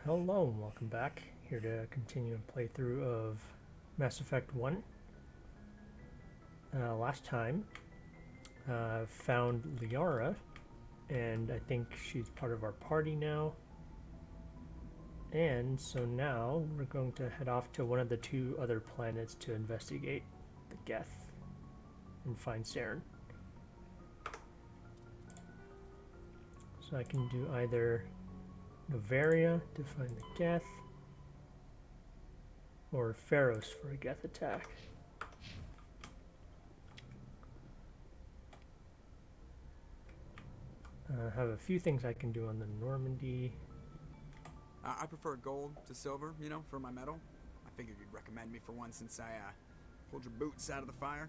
Hello and welcome back. Here to continue a playthrough of Mass Effect 1. Last time, found Liara, and I think she's part of our party now. And so now we're going to head off to one of the two other planets to investigate the Geth and find Saren. So I can do either Novaria to find the Geth, or Feros for a Geth attack. I have a few things I can do on the Normandy. I prefer gold to silver, for my medal. I figured you'd recommend me for one since I pulled your boots out of the fire.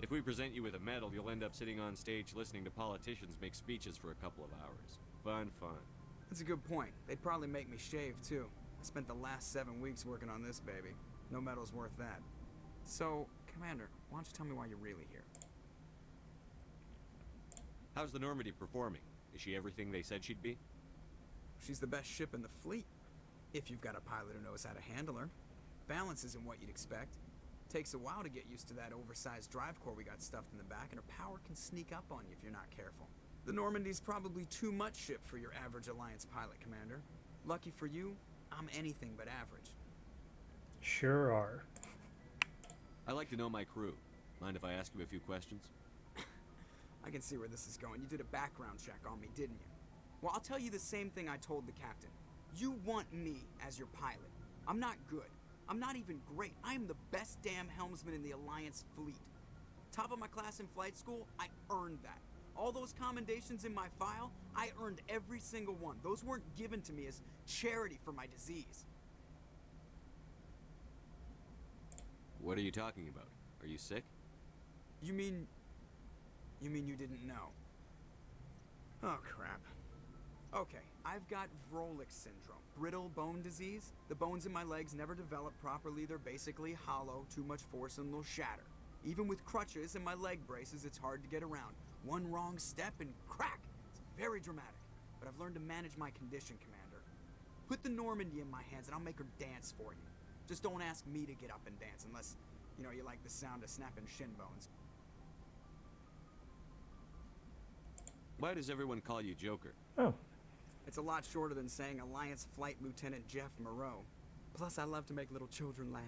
If we present you with a medal, you'll end up sitting on stage listening to politicians make speeches for a couple of hours. Fun. That's a good point. They'd probably make me shave, too. I spent the last 7 weeks working on this baby. No medal's worth that. So, Commander, why don't you tell me why you're really here? How's the Normandy performing? Is she everything they said she'd be? She's the best ship in the fleet. If you've got a pilot who knows how to handle her. Balance isn't what you'd expect. Takes a while to get used to that oversized drive core we got stuffed in the back, and her power can sneak up on you if you're not careful. The Normandy's probably too much ship for your average Alliance pilot, Commander. Lucky for you, I'm anything but average. Sure are. I like to know my crew. Mind if I ask you a few questions? I can see where this is going. You did a background check on me, didn't you? Well, I'll tell you the same thing I told the captain. You want me as your pilot. I'm not good. I'm not even great. I am the best damn helmsman in the Alliance fleet. Top of my class in flight school, I earned that. All those commendations in my file, I earned every single one. Those weren't given to me as charity for my disease. What are you talking about? Are you sick? You mean you didn't know? Oh, crap. Okay, I've got Vrolik syndrome, brittle bone disease. The bones in my legs never develop properly. They're basically hollow, too much force and they'll shatter. Even with crutches and my leg braces, it's hard to get around. One wrong step and crack! It's very dramatic. But I've learned to manage my condition, Commander. Put the Normandy in my hands and I'll make her dance for you. Just don't ask me to get up and dance unless, you like the sound of snapping shin bones. Why does everyone call you Joker? Oh, It's a lot shorter than saying Alliance Flight Lieutenant Jeff Moreau. Plus, I love to make little children laugh.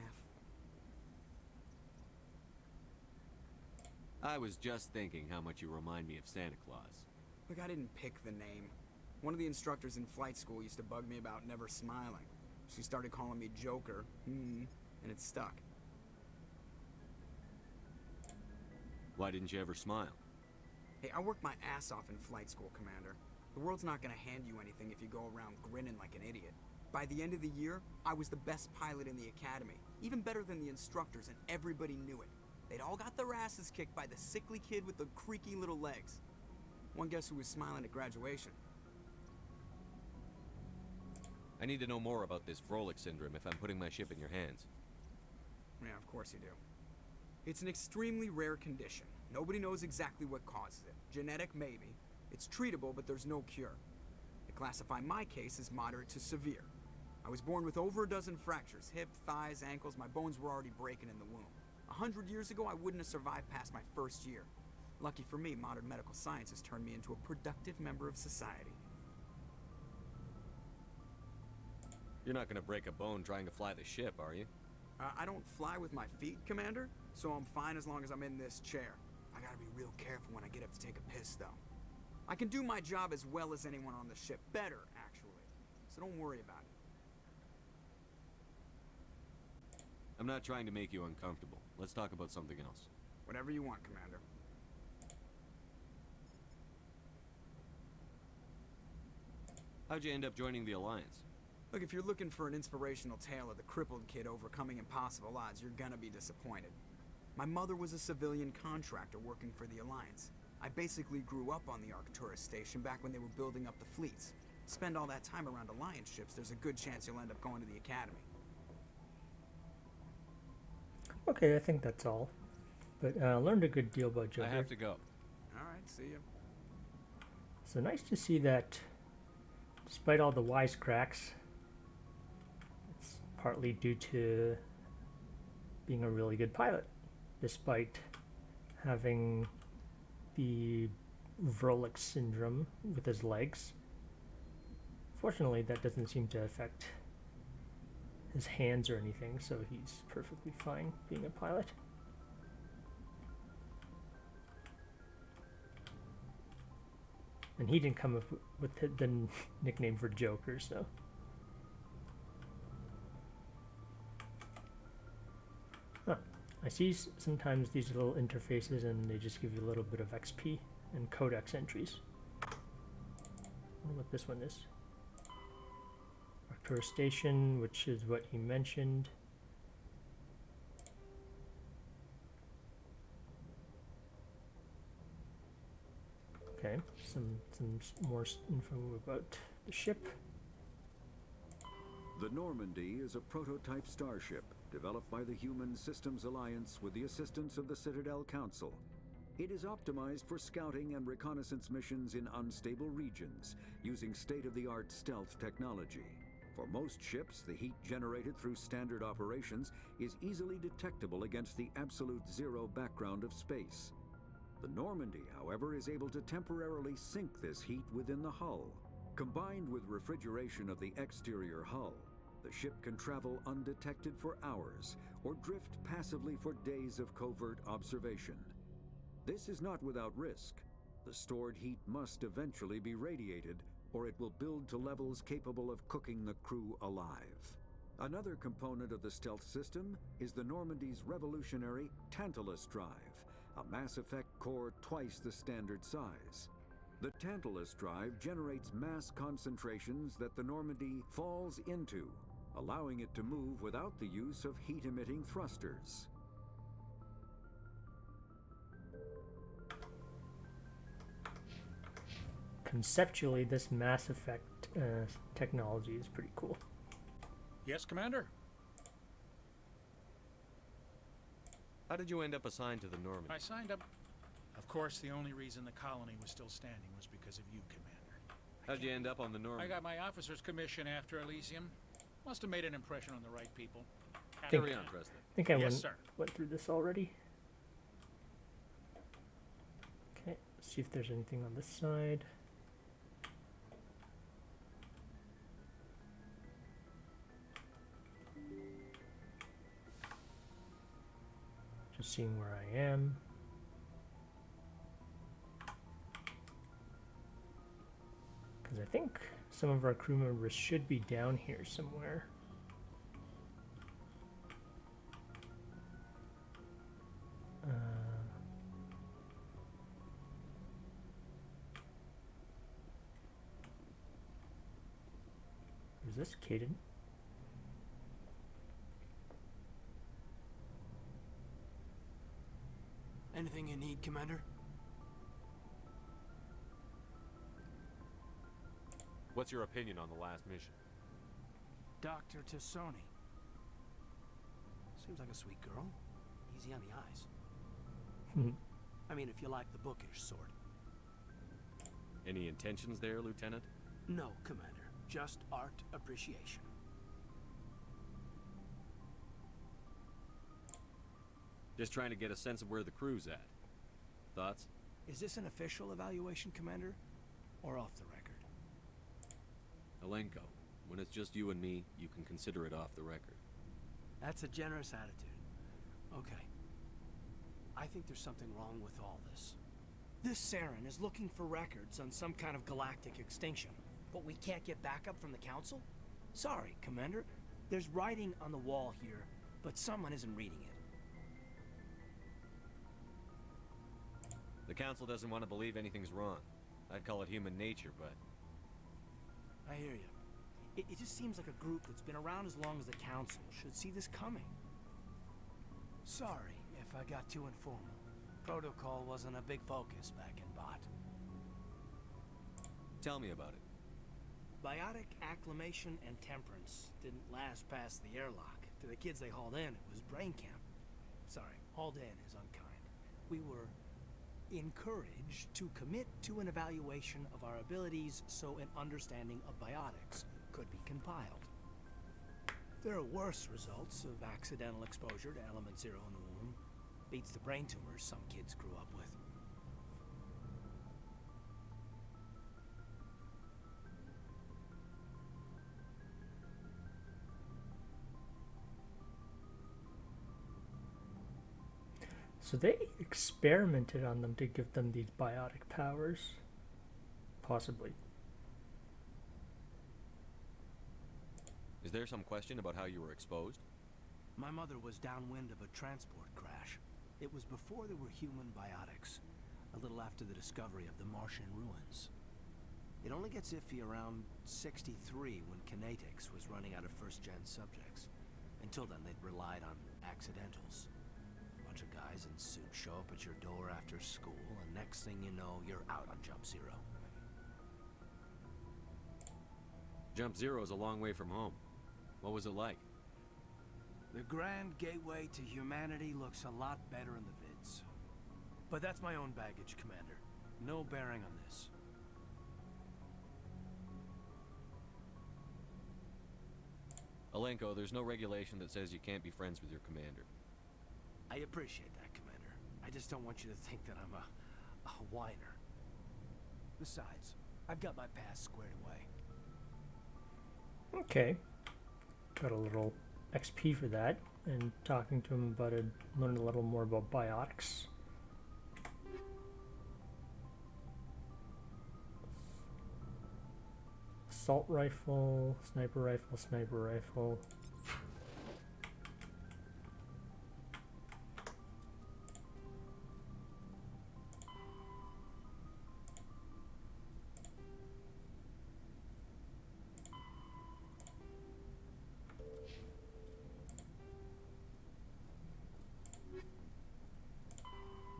I was just thinking how much you remind me of Santa Claus. Look, I didn't pick the name. One of the instructors in flight school used to bug me about never smiling. She started calling me Joker, and it stuck. Why didn't you ever smile? Hey, I worked my ass off in flight school, Commander. The world's not gonna hand you anything if you go around grinning like an idiot. By the end of the year, I was the best pilot in the academy, even better than the instructors, and everybody knew it. They'd all got their asses kicked by the sickly kid with the creaky little legs. One guess who was smiling at graduation? I need to know more about this Vrolik syndrome if I'm putting my ship in your hands. Yeah, of course you do. It's an extremely rare condition. Nobody knows exactly what causes it. Genetic, maybe. It's treatable, but there's no cure. They classify my case as moderate to severe. I was born with over a dozen fractures, hip, thighs, ankles. My bones were already breaking in the womb. 100 years ago, I wouldn't have survived past my first year. Lucky for me, modern medical science has turned me into a productive member of society. You're not gonna break a bone trying to fly the ship, are you? I don't fly with my feet, Commander, so I'm fine as long as I'm in this chair. I gotta be real careful when I get up to take a piss, though. I can do my job as well as anyone on the ship. Better, actually. So don't worry about it. I'm not trying to make you uncomfortable. Let's talk about something else. Whatever you want, Commander. How'd you end up joining the Alliance? Look, if you're looking for an inspirational tale of the crippled kid overcoming impossible odds, you're gonna be disappointed. My mother was a civilian contractor working for the Alliance. I basically grew up on the Arcturus station back when they were building up the fleets. Spend all that time around Alliance ships, there's a good chance you'll end up going to the Academy. okay, I think that's all. But learned a good deal about I Joker. have to go. Alright, see ya. So nice to see that despite all the wisecracks, it's partly due to being a really good pilot, despite having the Vrolik syndrome with his legs. Fortunately, that doesn't seem to affect his hands or anything, so he's perfectly fine being a pilot. And he didn't come up with the nickname for Joker, so. Huh. I see sometimes these little interfaces and they just give you a little bit of XP and codex entries. I wonder what this one is. Arcturus Station, which is what he mentioned. Okay, some more info about the ship. The Normandy is a prototype starship developed by the Human Systems Alliance with the assistance of the Citadel Council. It is optimized for scouting and reconnaissance missions in unstable regions using state-of-the-art stealth technology. For most ships, the heat generated through standard operations is easily detectable against the absolute zero background of space. The Normandy, however, is able to temporarily sink this heat within the hull. Combined with refrigeration of the exterior hull, the ship can travel undetected for hours or drift passively for days of covert observation. This is not without risk. The stored heat must eventually be radiated, or it will build to levels capable of cooking the crew alive. Another component of the stealth system is the Normandy's revolutionary Tantalus drive, a Mass Effect core twice the standard size. The Tantalus drive generates mass concentrations that the Normandy falls into, allowing it to move without the use of heat-emitting thrusters. Conceptually, this Mass Effect technology is pretty cool. Yes, Commander? How did you end up assigned to the Normandy? I signed up. Of course, the only reason the colony was still standing was because of you, Commander. How'd you end up on the I Normandy? got my officer's commission after Elysium. Must have made an impression on the right people. Carry on, Presley. I think I Yes, went through this already. Okay, let's see if there's anything on this side. Just seeing where I am. Because I think some of our crew members should be down here somewhere. Is this Caden? Anything you need, Commander? What's your opinion on the last mission? Dr. Tassoni. Seems like a sweet girl. Easy on the eyes. I mean, if you like the bookish sort. Any intentions there, Lieutenant? No, Commander. Just art appreciation. Just trying to get a sense of where the crew's at. Thoughts? Is this an official evaluation, Commander? Or off the record? Alenko, when it's just you and me, you can consider it off the record. That's a generous attitude. Okay. I think there's something wrong with all this. This Saren is looking for records on some kind of galactic extinction. But we can't get backup from the Council? Sorry, Commander. There's writing on the wall here, but someone isn't reading it. The Council doesn't want to believe anything's wrong. I'd call it human nature, but... I hear you. It just seems like a group that's been around as long as the Council should see this coming. Sorry if I got too informal. Protocol wasn't a big focus back in Bot. Tell me about it. Biotic acclimation and temperance didn't last past the airlock. To the kids they hauled in, it was brain camp. Sorry, hauled in is unkind. We were encouraged to commit to an evaluation of our abilities so an understanding of biotics could be compiled. There are worse results of accidental exposure to element 0 in the womb. Beats the brain tumors some kids grew up with. So they experimented on them to give them these biotic powers. Possibly. Is there some question about how you were exposed? My mother was downwind of a transport crash. It was before there were human biotics, a little after the discovery of the Martian ruins. It only gets iffy around 63 when kinetics was running out of first-gen subjects. Until then, they'd relied on accidentals. A bunch of guys in suits show up at your door after school, and next thing you know, you're out on Jump Zero. Jump Zero is a long way from home. What was it like? The grand gateway to humanity looks a lot better in the vids. But that's my own baggage, Commander. No bearing on this. Alenko, there's no regulation that says you can't be friends with your commander. I appreciate that, Commander. I just don't want you to think that I'm a whiner. Besides, I've got my past squared away. Okay. Got a little XP for that, and talking to him about it, learned a little more about biotics. Assault rifle, sniper rifle, sniper rifle.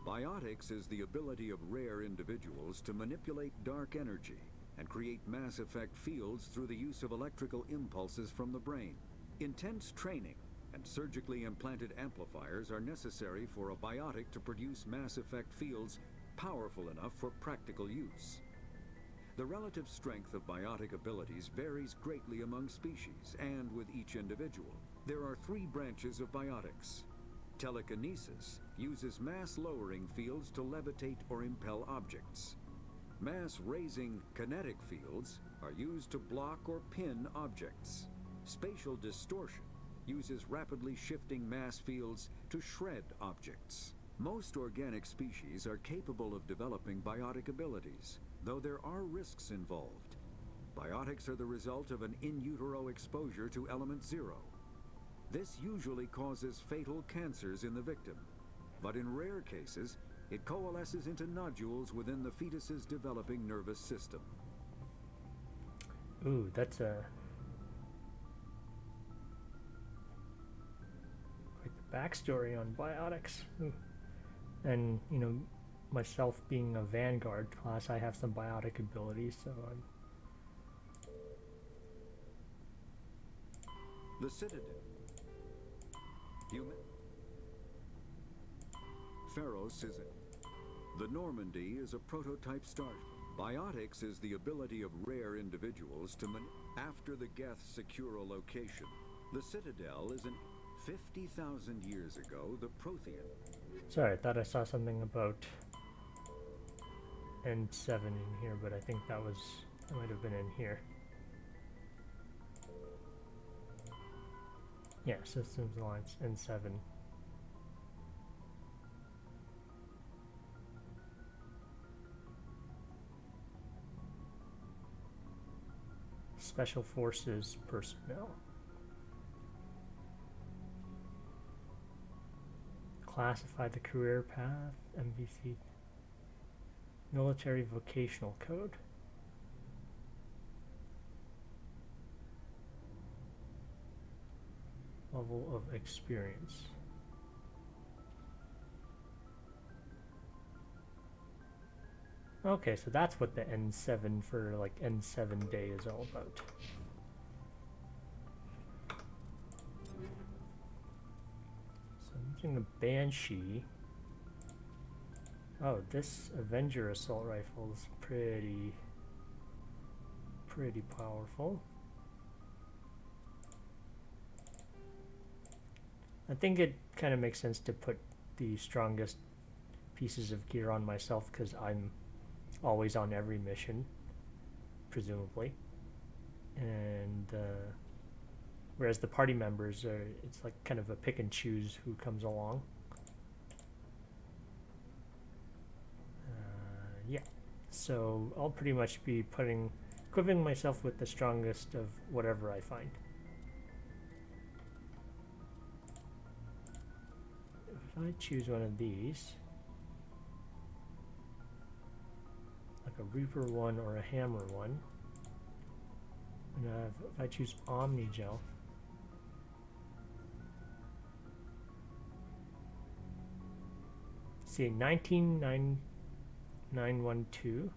Biotics is the ability of rare individuals to manipulate dark energy and create mass effect fields through the use of electrical impulses from the brain. Intense training and surgically implanted amplifiers are necessary for a biotic to produce mass effect fields powerful enough for practical use. The relative strength of biotic abilities varies greatly among species and with each individual. There are 3 branches of biotics. Telekinesis uses mass-lowering fields to levitate or impel objects. Mass-raising kinetic fields are used to block or pin objects. Spatial distortion uses rapidly shifting mass fields to shred objects. Most organic species are capable of developing biotic abilities, though there are risks involved. Biotics are the result of an in utero exposure to element 0. This usually causes fatal cancers in the victim, but in rare cases, it coalesces into nodules within the fetus's developing nervous system. Ooh, that's a quite the backstory on biotics. Ooh. And you know, myself being a Vanguard class, I have some biotic abilities, so I'm... The Citadel. Human. Feros is it. The Normandy is a prototype star. Biotics is the ability of rare individuals to after the Geths secure a location. The Citadel is an 50,000 years ago, the Prothean. Sorry, I thought I saw something about N7 in here, but I think that might have been in here. Yeah, Systems Alliance N7. Special Forces personnel. Classify the career path, MVC. Military Vocational Code. Level of experience. Okay, so that's what the N7 for like N7 day is all about. So I'm using the Banshee. Oh, this Avenger assault rifle is pretty powerful. I think it kind of makes sense to put the strongest pieces of gear on myself because I'm always on every mission, presumably. And whereas the party members are, it's like kind of a pick and choose who comes along. Yeah, so I'll pretty much be equipping myself with the strongest of whatever I find. If I choose one of these, like a Reaper one or a Hammer one, and if I choose Omni Gel, see 19912.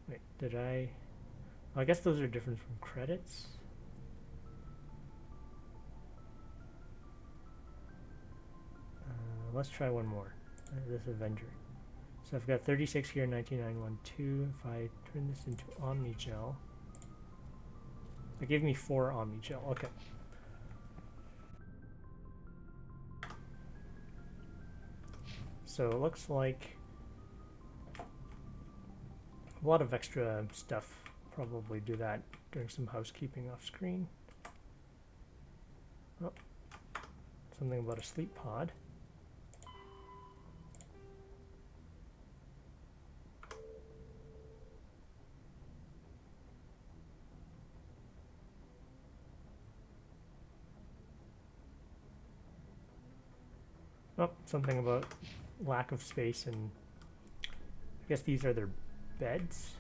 Wait, did I? Well, I guess those are different from credits. Let's try one more. This Avenger. So I've got 36 here, 19912. If I turn this into Omni Gel, it gave me 4 Omni Gel. Okay. So it looks like a lot of extra stuff. Probably do that during some housekeeping off screen. Oh, something about a sleep pod. Oh, something about lack of space, and I guess these are their beds.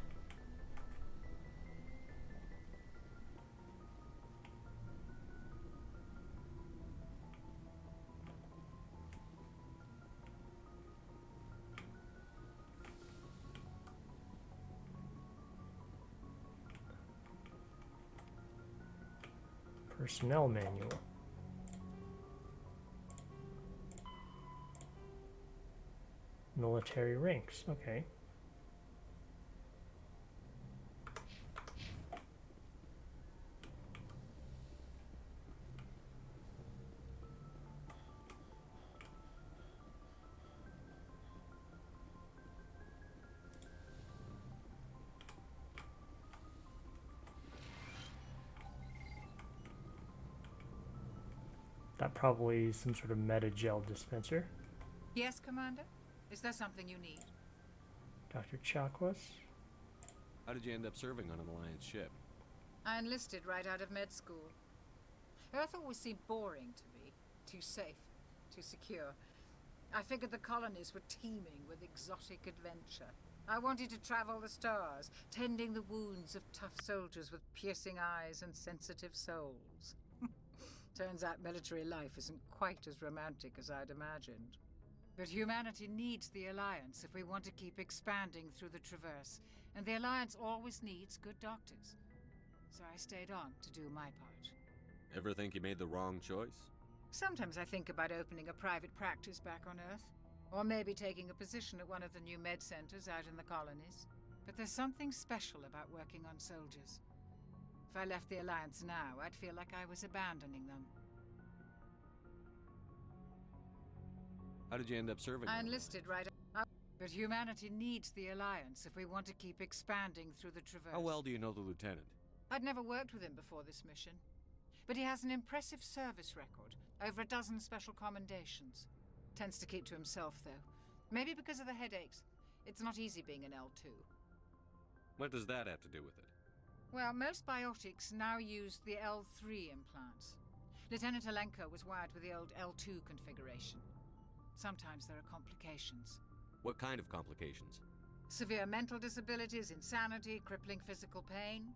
Personnel manual. Military ranks, okay. That probably is some sort of meta gel dispenser. Yes, Commander? Is there something you need? Dr. Chakwas. How did you end up serving on an Alliance ship? I enlisted right out of med school. Earth always seemed boring to me. Too safe, too secure. I figured the colonies were teeming with exotic adventure. I wanted to travel the stars, tending the wounds of tough soldiers with piercing eyes and sensitive souls. Turns out military life isn't quite as romantic as I'd imagined. But humanity needs the Alliance if we want to keep expanding through the Traverse, and the Alliance always needs good doctors. So I stayed on to do my part. Ever think you made the wrong choice? Sometimes I think about opening a private practice back on Earth, or maybe taking a position at one of the new med centers out in the colonies. But there's something special about working on soldiers. If I left the Alliance now, I'd feel like I was abandoning them. How did you end up serving? I enlisted right up. But humanity needs the Alliance if we want to keep expanding through the Traverse. How well do you know the Lieutenant? I'd never worked with him before this mission. But he has an impressive service record, over a dozen special commendations. Tends to keep to himself, though. Maybe because of the headaches. It's not easy being an L2. What does that have to do with it? Well, most biotics now use the L3 implants. Lieutenant Alenko was wired with the old L2 configuration. Sometimes there are complications. What kind of complications? Severe mental disabilities, insanity, crippling physical pain.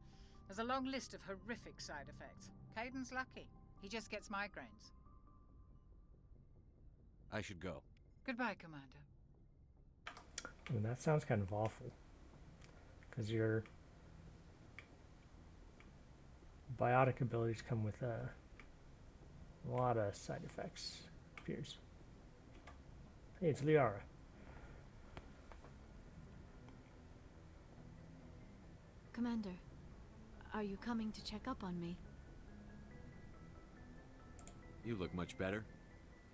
There's a long list of horrific side effects. Caden's lucky. He just gets migraines. I should go. Goodbye, Commander. I mean, that sounds kind of awful. Because your biotic abilities come with A lot of side effects appears. Hey, it's Liara. Commander, are you coming to check up on me? You look much better.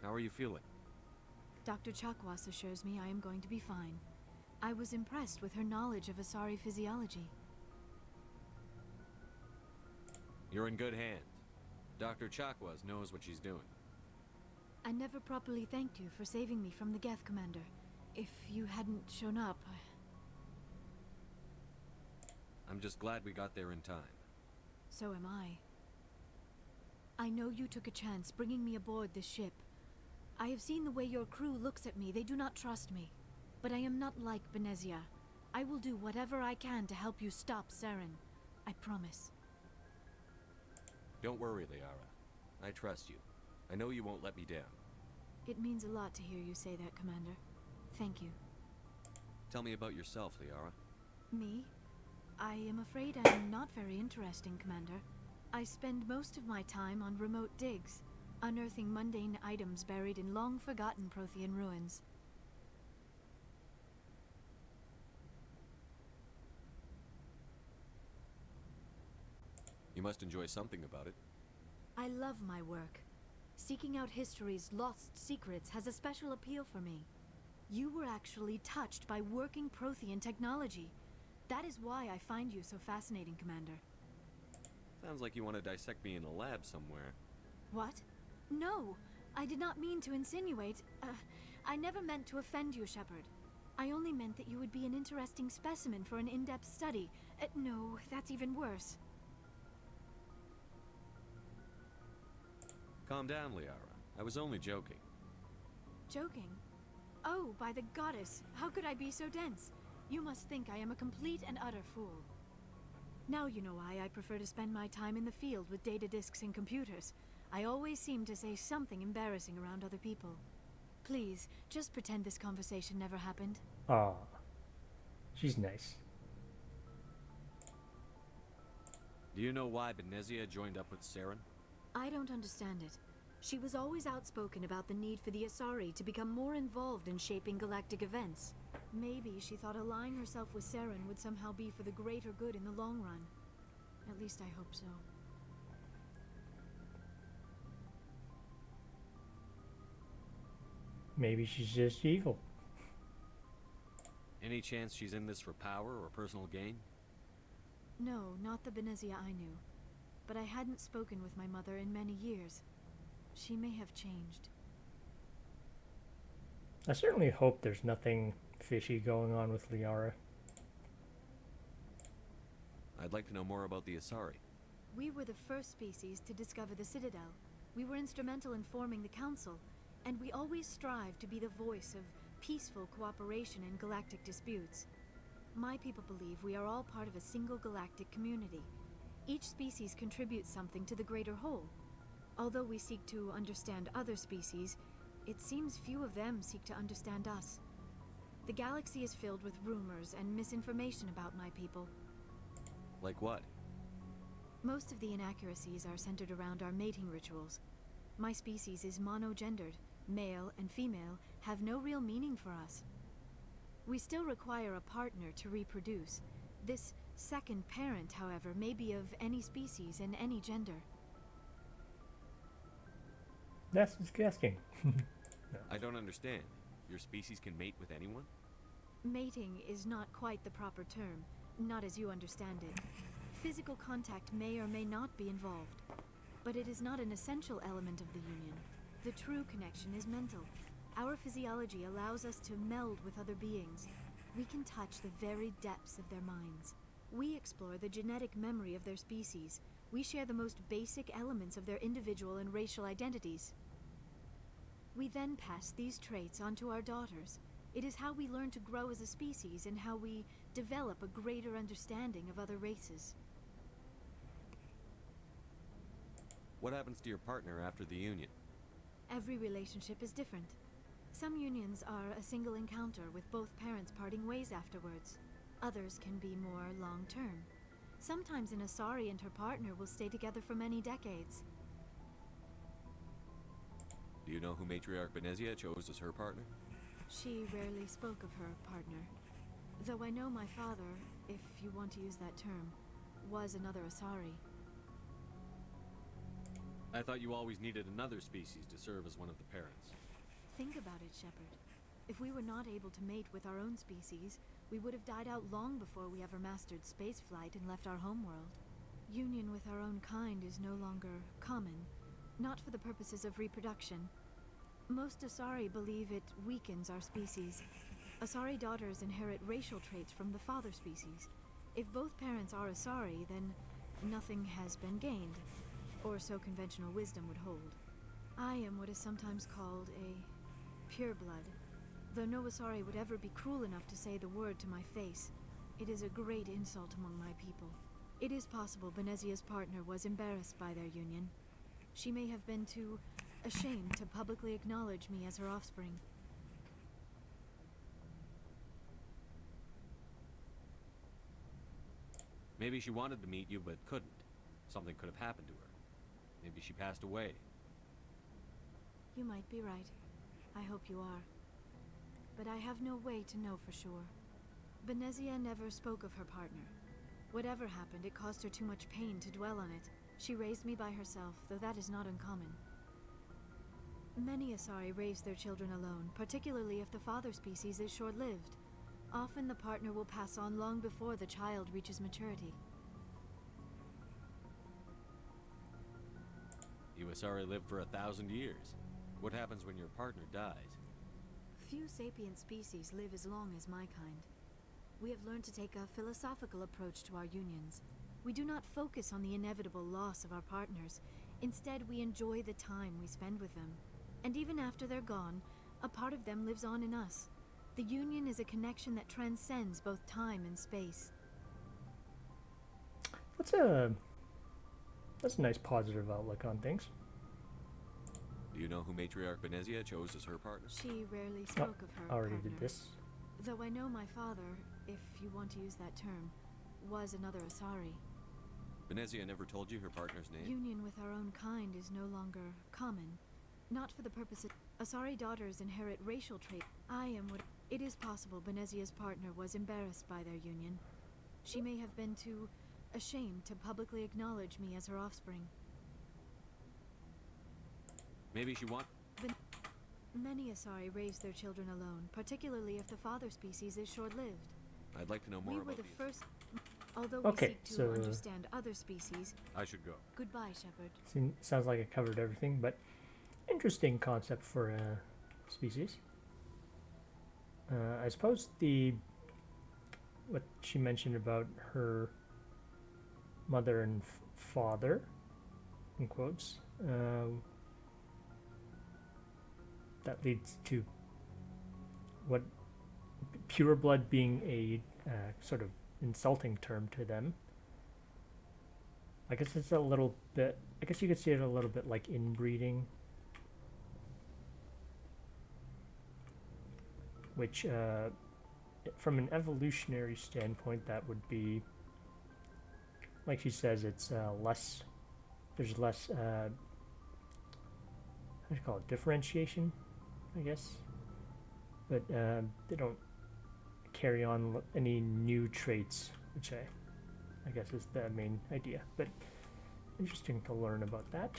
How are you feeling? Dr. Chakwas assures me I am going to be fine. I was impressed with her knowledge of Asari physiology. You're in good hands. Dr. Chakwas knows what she's doing. I never properly thanked you for saving me from the Geth, Commander. If you hadn't shown up, I'm just glad we got there in time. so am I. I know you took a chance bringing me aboard this ship. I have seen the way your crew looks at me. They do not trust me. But I am not like Benezia. I will do whatever I can to help you stop Saren. I promise. Don't worry, Liara. I trust you. I know you won't let me down. It means a lot to hear you say that, Commander. Thank you. Tell me about yourself, Liara. Me? I am afraid I am not very interesting, Commander. I spend most of my time on remote digs, unearthing mundane items buried in long-forgotten Prothean ruins. You must enjoy something about it. I love my work. Seeking out history's lost secrets has a special appeal for me. You were actually touched by working Prothean technology. That is why I find you so fascinating, Commander. Sounds like you want to dissect me in a lab somewhere. What? No! I did not mean to insinuate. I never meant to offend you, Shepard. I only meant that you would be an interesting specimen for an in-depth study. No, that's even worse. Calm down, Liara. I was only joking. Joking? Oh, by the goddess, how could I be so dense? You must think I am a complete and utter fool. Now you know why I prefer to spend my time in the field with data disks and computers. I always seem to say something embarrassing around other people. Please, just pretend this conversation never happened. Aw. She's nice. Do you know why Benezia joined up with Saren? I don't understand it. She was always outspoken about the need for the Asari to become more involved in shaping galactic events. Maybe she thought allying herself with Saren would somehow be for the greater good in the long run. At least I hope so. Maybe she's just evil. Any chance she's in this for power or personal gain? No, not the Benezia I knew. But I hadn't spoken with my mother in many years. She may have changed. I certainly hope there's nothing fishy going on with Liara. I'd like to know more about the Asari. We were the first species to discover the Citadel. We were instrumental in forming the Council, and we always strive to be the voice of peaceful cooperation in galactic disputes. My people believe we are all part of a single galactic community. Each species contributes something to the greater whole. Although we seek to understand other species, it seems few of them seek to understand us. The galaxy is filled with rumors and misinformation about my people. Like what? Most of the inaccuracies are centered around our mating rituals. My species is monogendered. Male and female have no real meaning for us. We still require a partner to reproduce. This second parent, however, may be of any species and any gender. That's disgusting. I don't understand. Your species can mate with anyone? Mating is not quite the proper term, not as you understand it. Physical contact may or may not be involved, but it is not an essential element of the union. The true connection is mental. Our physiology allows us to meld with other beings. We can touch the very depths of their minds. We explore the genetic memory of their species. We share the most basic elements of their individual and racial identities. We then pass these traits on to our daughters. It is how we learn to grow as a species and how we develop a greater understanding of other races. What happens to your partner after the union? Every relationship is different. Some unions are a single encounter with both parents parting ways afterwards. Others can be more long-term. Sometimes an Asari and her partner will stay together for many decades. Do you know who Matriarch Benezia chose as her partner? She rarely spoke of her partner. Though I know my father, if you want to use that term, was another Asari. I thought you always needed another species to serve as one of the parents. Think about it, Shepard. If we were not able to mate with our own species, we would have died out long before we ever mastered spaceflight and left our homeworld. Union with our own kind is no longer common, not for the purposes of reproduction. Most Asari believe it weakens our species. Asari daughters inherit racial traits from the father species. If both parents are Asari, then nothing has been gained, or so conventional wisdom would hold. I am what is sometimes called a pureblood, though no Asari would ever be cruel enough to say the word to my face. It is a great insult among my people. It is possible Benezia's partner was embarrassed by their union. She may have been too ashamed to publicly acknowledge me as her offspring. Maybe she wanted to meet you but couldn't. Something could have happened to her. Maybe she passed away. You might be right. I hope you are. But I have no way to know for sure. Benezia never spoke of her partner. Whatever happened, it caused her too much pain to dwell on it. She raised me by herself, though that is not uncommon. Many Asari raise their children alone, particularly if the father species is short-lived. Often the partner will pass on long before the child reaches maturity. You Asari live for 1,000 years. What happens when your partner dies? Few sapient species live as long as my kind. We have learned to take a philosophical approach to our unions. We do not focus on the inevitable loss of our partners. Instead, we enjoy the time we spend with them. And even after they're gone, a part of them lives on in us. The union is a connection that transcends both time and space. That's a nice positive outlook on things. Do you know who Matriarch Benezia chose as her partner? She rarely spoke of her Already partner. did this. Though I know my father, if you want to use that term, was another Asari. Benezia never told you her partner's name? Union with our own kind is no longer common. Not for the purpose of... Asari daughters inherit racial traits. I am what... It is possible Benezia's partner was embarrassed by their union. She may have been too ashamed to publicly acknowledge me as her offspring. Maybe she want... Many Asari raise their children alone, particularly if the father species is short-lived. I'd like to know more We about were the these. first... Although Okay, we seek to so- understand other species... I should go. Goodbye, Shepard. Sounds like I covered everything, but interesting concept for a species. I suppose what she mentioned about her mother and father, in quotes, that leads to what pure blood being a sort of insulting term to them. I guess it's a little bit, I guess you could see it a little bit like inbreeding, which from an evolutionary standpoint, that would be, like she says, it's less, there's less, how do you call it, differentiation, I guess, but they don't carry on any new traits, which I guess is the main idea, but interesting to learn about that.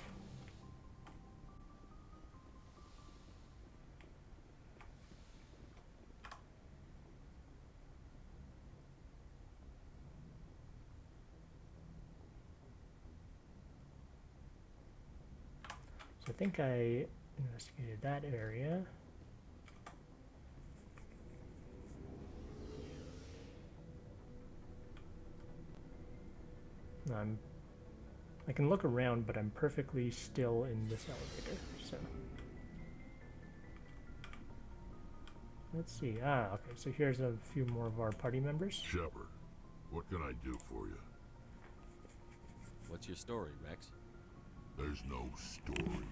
So I think I investigated that area. I can look around, but I'm perfectly still in this elevator, so. Let's see. Okay, so here's a few more of our party members. Shepard, what can I do for you? What's your story, Rex? There's no story.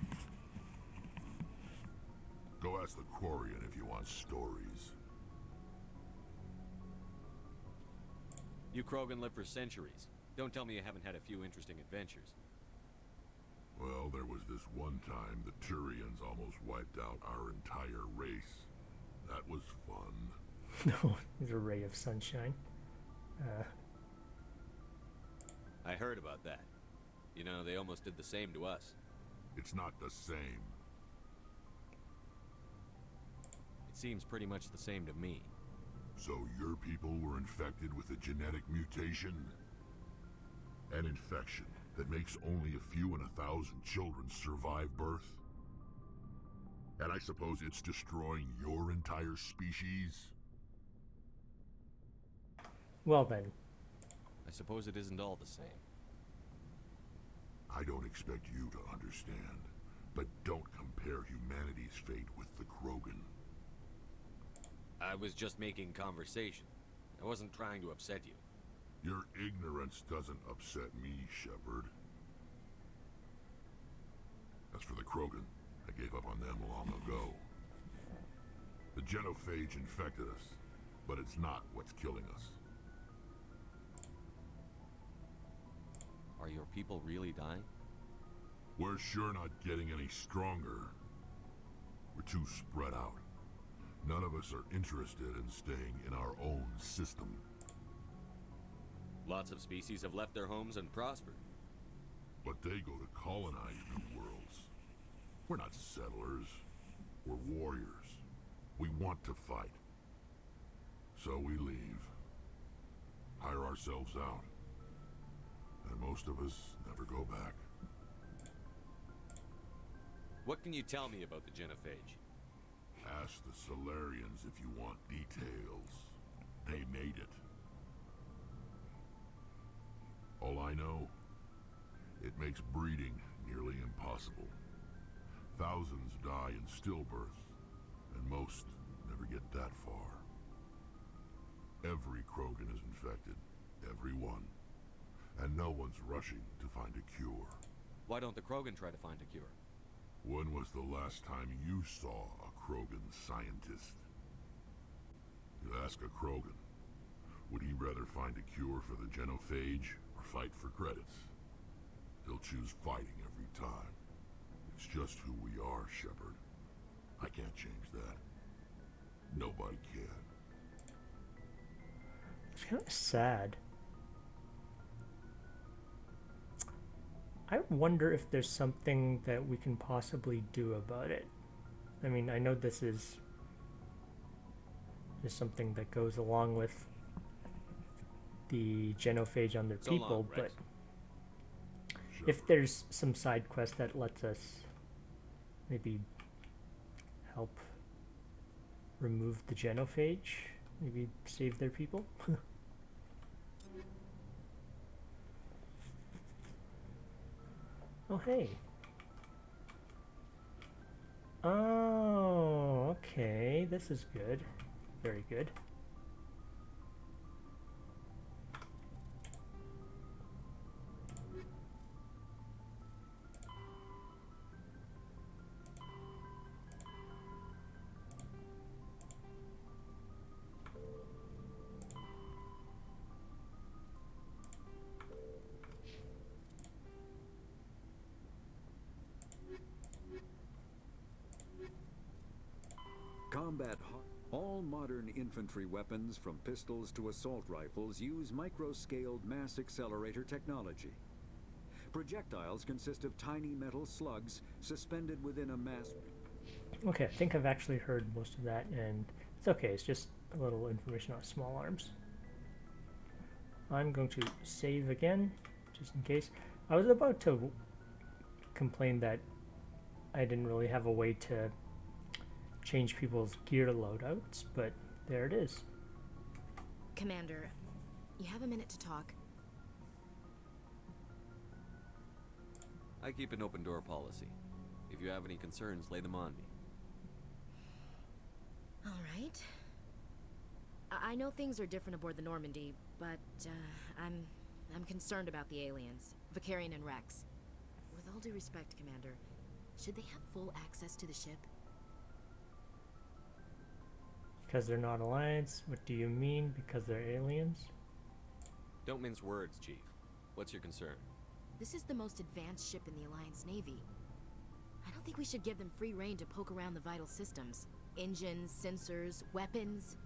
Go ask the Quarian if you want stories. You Krogan live for centuries. Don't tell me you haven't had a few interesting adventures. Well, there was this one time the Turians almost wiped out our entire race. That was fun. No, he's a ray of sunshine. I heard about that. You know, they almost did the same to us. It's not the same. It seems pretty much the same to me. So your people were infected with a genetic mutation? An infection that makes only a few in 1,000 children survive birth? And I suppose it's destroying your entire species? Well then. I suppose it isn't all the same. I don't expect you to understand, but don't compare humanity's fate with the Krogan. I was just making conversation. I wasn't trying to upset you. Your ignorance doesn't upset me, Shepard. As for the Krogan, I gave up on them long ago. The genophage infected us, but it's not what's killing us. Are your people really dying? We're sure not getting any stronger. We're too spread out. None of us are interested in staying in our own system. Lots of species have left their homes and prospered. But they go to colonize new worlds. We're not settlers. We're warriors. We want to fight. So we leave. Hire ourselves out. And most of us never go back. What can you tell me about the genophage? Ask the Solarians if you want details. They made it. All I know, it makes breeding nearly impossible. Thousands die in stillbirth, and most never get that far. Every Krogan is infected, every one. And no one's rushing to find a cure. Why don't the Krogan try to find a cure? When was the last time you saw a Krogan scientist? You ask a Krogan, would he rather find a cure for the genophage or fight for credits? He'll choose fighting every time. It's just who we are, Shepard. I can't change that. Nobody can. It's kind of sad. I wonder if there's something that we can possibly do about it. I mean, I know this is something that goes along with the genophage on their So people, long, but Rex. if there's some side quest that lets us maybe help remove the genophage, maybe save their people. Oh, hey. Oh, okay. This is good. Very good. All modern infantry weapons, from pistols to assault rifles, use micro-scaled mass accelerator technology. Projectiles consist of tiny metal slugs suspended within a mass... Okay, I think I've actually heard most of that, and it's okay. It's just a little information on small arms. I'm going to save again, just in case. I was about to complain that I didn't really have a way to change people's gear loadouts, but there it is. Commander, you have a minute to talk? I keep an open door policy. If you have any concerns, lay them on me. All right. I know things are different aboard the Normandy, but I'm concerned about the aliens, Vicarian and Rex. With all due respect, Commander, should they have full access to the ship? Because they're not Alliance? What do you mean? Because they're aliens? Don't mince words, Chief. What's your concern? This is the most advanced ship in the Alliance Navy. I don't think we should give them free rein to poke around the vital systems. Engines, sensors, weapons.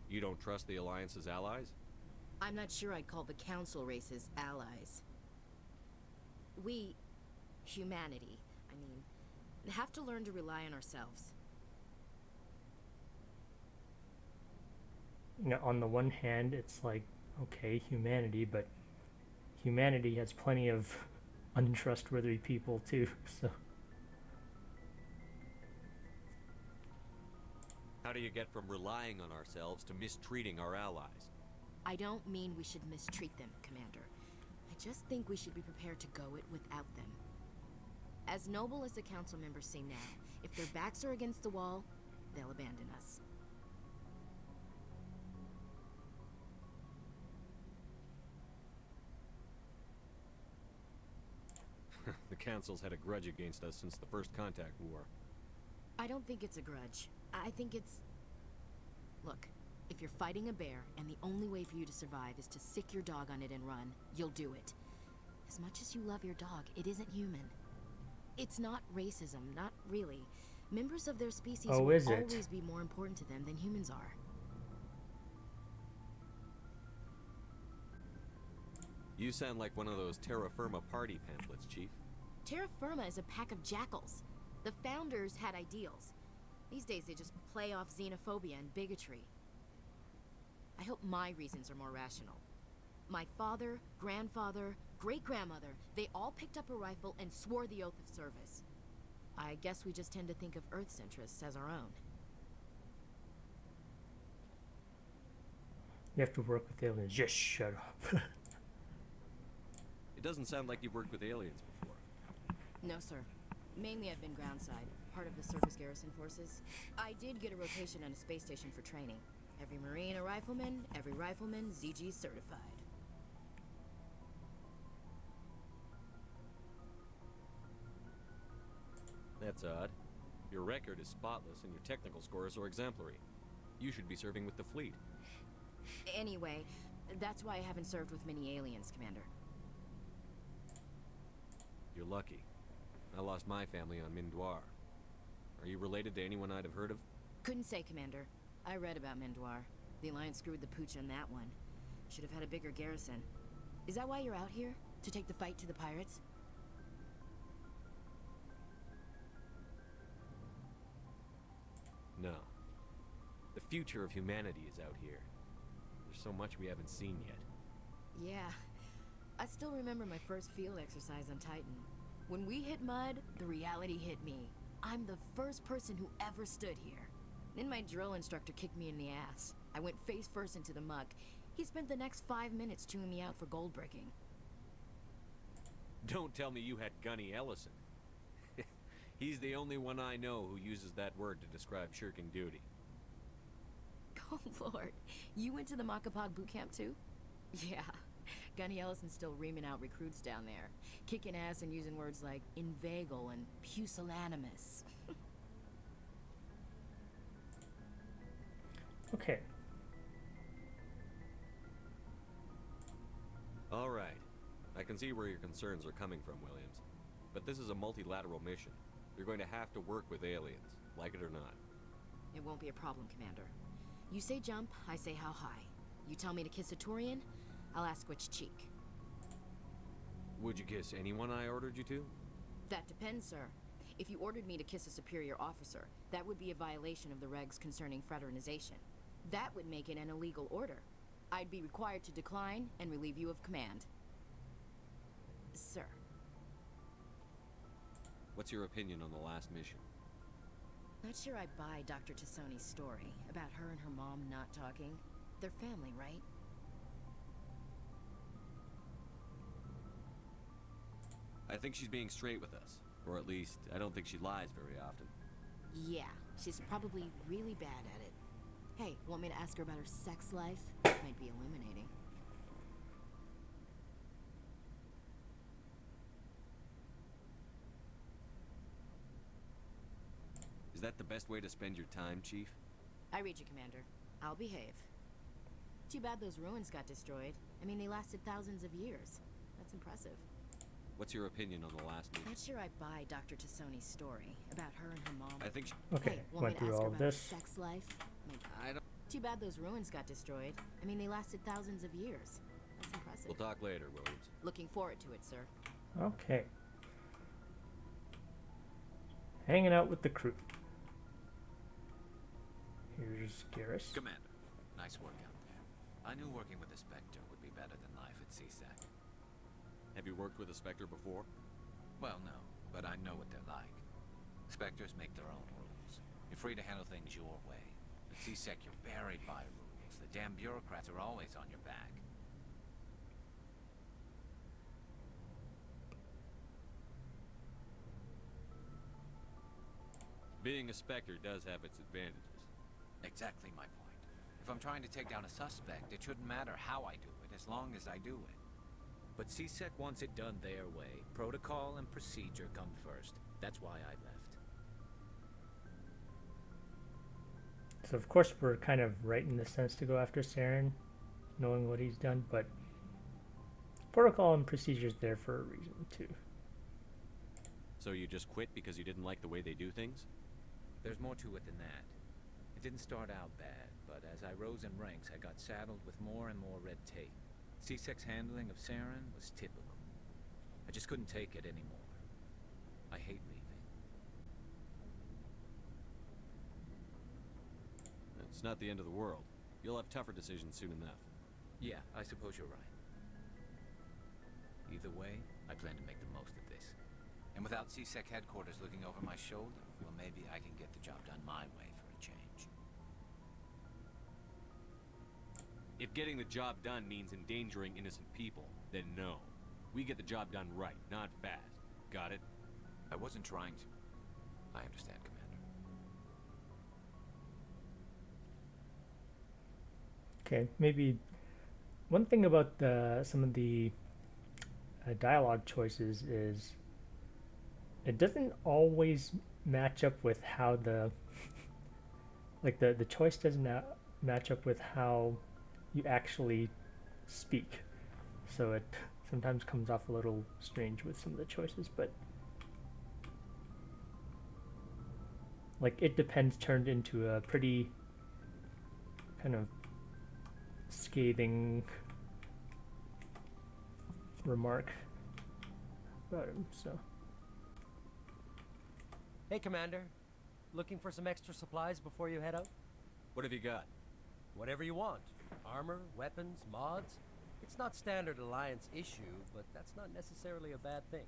You don't trust the Alliance's allies? I'm not sure I'd call the Council races allies. We, humanity, I mean, have to learn to rely on ourselves. You know, on the one hand, it's like, okay, humanity, but humanity has plenty of untrustworthy people too, so. How do you get from relying on ourselves to mistreating our allies? I don't mean we should mistreat them, Commander. I just think we should be prepared to go it without them. As noble as the Council members seem now, if their backs are against the wall, they'll abandon us. The Council's had a grudge against us since the First Contact War. I don't think it's a grudge. I think it's... Look, if you're fighting a bear and the only way for you to survive is to sick your dog on it and run, you'll do it. As much as you love your dog, it isn't human. It's not racism, not really. Members of their species will always be more important to them than humans are. You sound like one of those Terra Firma party pamphlets, Chief. Terra Firma is a pack of jackals. The founders had ideals. These days they just play off xenophobia and bigotry. I hope my reasons are more rational. My father, grandfather, great-grandmother, they all picked up a rifle and swore the oath of service. I guess we just tend to think of Earth's interests as our own. You have to work with aliens. Just shut up. It doesn't sound like you've worked with aliens before. No, sir. Mainly I've been groundside, part of the surface garrison forces. I did get a rotation on a space station for training. Every Marine a rifleman, every rifleman ZG certified. That's odd. Your record is spotless and your technical scores are exemplary. You should be serving with the fleet. Anyway, that's why I haven't served with many aliens, Commander. You're lucky. I lost my family on Mindoir. Are you related to anyone I'd have heard of? Couldn't say, Commander. I read about Mindoir. The Alliance screwed the pooch on that one. Should have had a bigger garrison. Is that why you're out here? To take the fight to the pirates? No. The future of humanity is out here. There's so much we haven't seen yet. Yeah. I still remember my first field exercise on Titan. When we hit mud, the reality hit me. I'm the first person who ever stood here. Then my drill instructor kicked me in the ass. I went face first into the muck. He spent the next 5 minutes chewing me out for gold bricking. Don't tell me you had Gunny Ellison. He's the only one I know who uses that word to describe shirking duty. Oh lord, you went to the Makapog boot camp too? Yeah, Gunny Ellison's still reaming out recruits down there. Kicking ass and using words like inveigle and pusillanimous. Okay. All right. I can see where your concerns are coming from, Williams. But this is a multilateral mission. You're going to have to work with aliens, like it or not. It won't be a problem, Commander. You say jump, I say how high. You tell me to kiss a Turian, I'll ask which cheek. Would you kiss anyone I ordered you to? That depends, sir. If you ordered me to kiss a superior officer, that would be a violation of the regs concerning fraternization. That would make it an illegal order. I'd be required to decline and relieve you of command. Sir. What's your opinion on the last mission? Not sure I buy Dr. Tassoni's story about her and her mom not talking. They're family, right? I think she's being straight with us. Or at least, I don't think she lies very often. Yeah, she's probably really bad at it. Hey, want me to ask her about her sex life? Might be illuminating. that the best way to spend your time, Chief? I read you, Commander. I'll behave. Too bad those ruins got destroyed. I mean, they lasted thousands of years. That's impressive. What's your opinion on the last mission? Not sure I buy Dr. Tassoni's story about her and her mom. I think she... Okay, Hey, want went me to through ask all her of about her this. sex life? I don't... Too bad those ruins got destroyed. I mean, they lasted thousands of years. That's impressive. We'll talk later, Williams. Looking forward to it, sir. Okay. Hanging out with the crew. Here's Garrus. Commander, nice work out there. I knew working with the Spectre would be better than life at CSEC. Have you worked with a Spectre before? Well, no, but I know what they're like. Spectres make their own rules. You're free to handle things your way. At CSEC, you're buried by rules. The damn bureaucrats are always on your back. Being a Spectre does have its advantages. Exactly my point. If I'm trying to take down a suspect, it shouldn't matter how I do it, as long as I do it. But CSEC wants it done their way. Protocol and procedure come first. That's why I left. So of course we're kind of right in the sense to go after Saren, knowing what he's done, but protocol and procedures there for a reason too. So you just quit because you didn't like the way they do things? There's more to it than that. It didn't start out bad, but as I rose in ranks, I got saddled with more and more red tape. CSEC's handling of Saren was typical. I just couldn't take it anymore. I hate leaving. It's not the end of the world. You'll have tougher decisions soon enough. Yeah, I suppose you're right. Either way, I plan to make the most of this. And without CSEC headquarters looking over my shoulder, well, maybe I can get the job done my way for a change. If getting the job done means endangering innocent people, then no. We get the job done right, not fast. Got it? I wasn't trying to. I understand, Commander. Okay, maybe one thing about some of the dialogue choices is it doesn't always match up with how the choice doesn't match up with how you actually speak, so it sometimes comes off a little strange with some of the choices, but like "it depends" turned into a pretty kind of scathing remark about him, so. Hey, Commander. Looking for some extra supplies before you head out? What have you got? Whatever you want. Armor, weapons, mods. It's not standard Alliance issue, but that's not necessarily a bad thing.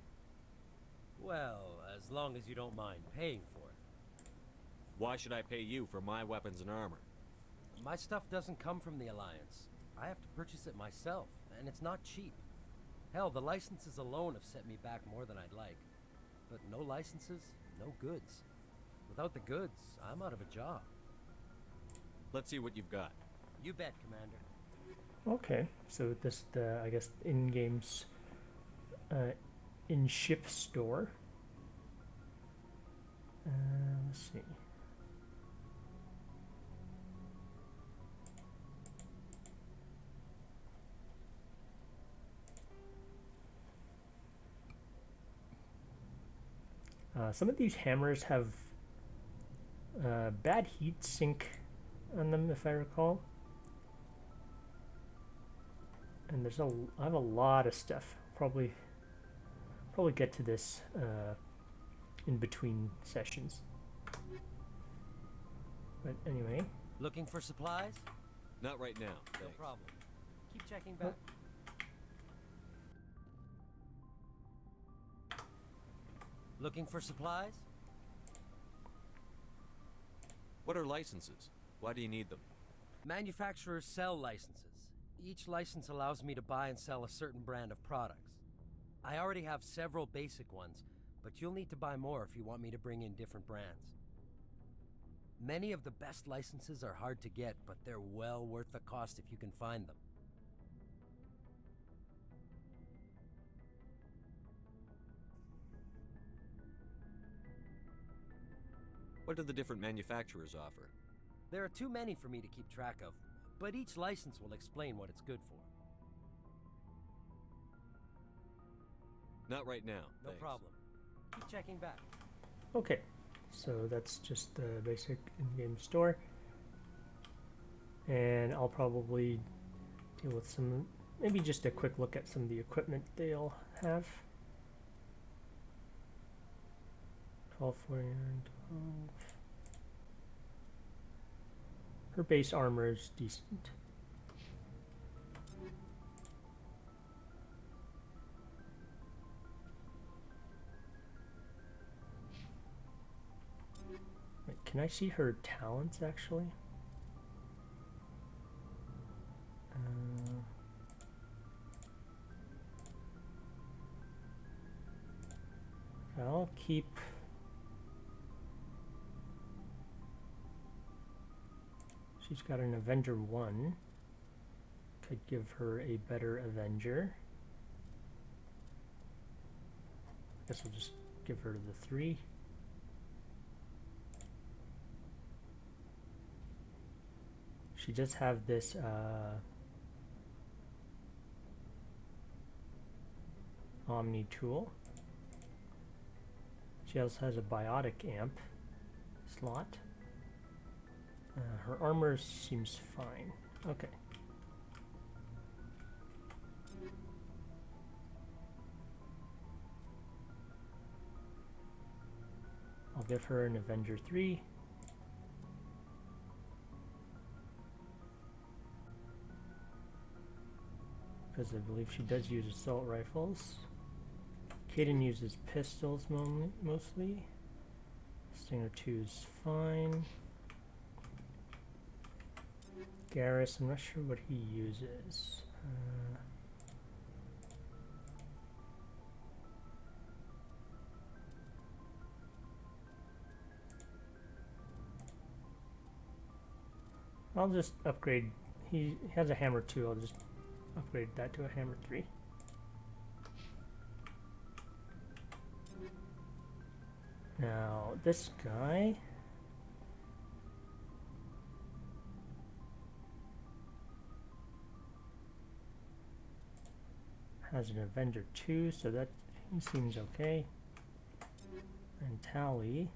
Well, as long as you don't mind paying for it. Why should I pay you for my weapons and armor? My stuff doesn't come from the Alliance. I have to purchase it myself, and it's not cheap. Hell, the licenses alone have set me back more than I'd like. But no licenses, no goods. Without the goods, I'm out of a job. Let's see what you've got. You bet, Commander. Okay, so this I guess in-game's in-ship store. Let's see. Some of these hammers have bad heat sink on them, if I recall. And I have a lot of stuff. Probably get to this in between sessions. But anyway. Looking for supplies? Not right now. No Thanks. problem. Keep checking back. Looking for supplies? What are licenses? Why do you need them? Manufacturers sell licenses. Each license allows me to buy and sell a certain brand of products. I already have several basic ones, but you'll need to buy more if you want me to bring in different brands. Many of the best licenses are hard to get, but they're well worth the cost if you can find them. What What do the different manufacturers offer? There are too many for me to keep track of, but each license will explain what it's good for. Not right now. No thanks. problem. Keep checking back. Okay, so that's just the basic in-game store. And I'll probably deal with some, maybe just a quick look at some of the equipment they'll have. 1249, 12. Her base armor is decent. Wait, can I see her talents actually? I'll keep. She's got an Avenger 1. Could give her a better Avenger. Guess we'll just give her the 3. She does have this Omni tool. She also has a biotic amp slot. Her armor seems fine. Okay. I'll give her an Avenger 3. Because I believe she does use assault rifles. Kaden uses pistols mostly. Stinger 2 is fine. Garrus, I'm not sure what he uses. I'll just upgrade. He has a hammer 2. I'll just upgrade that to a hammer 3. Now, this guy has an Avenger 2, so that he seems okay. And Tally,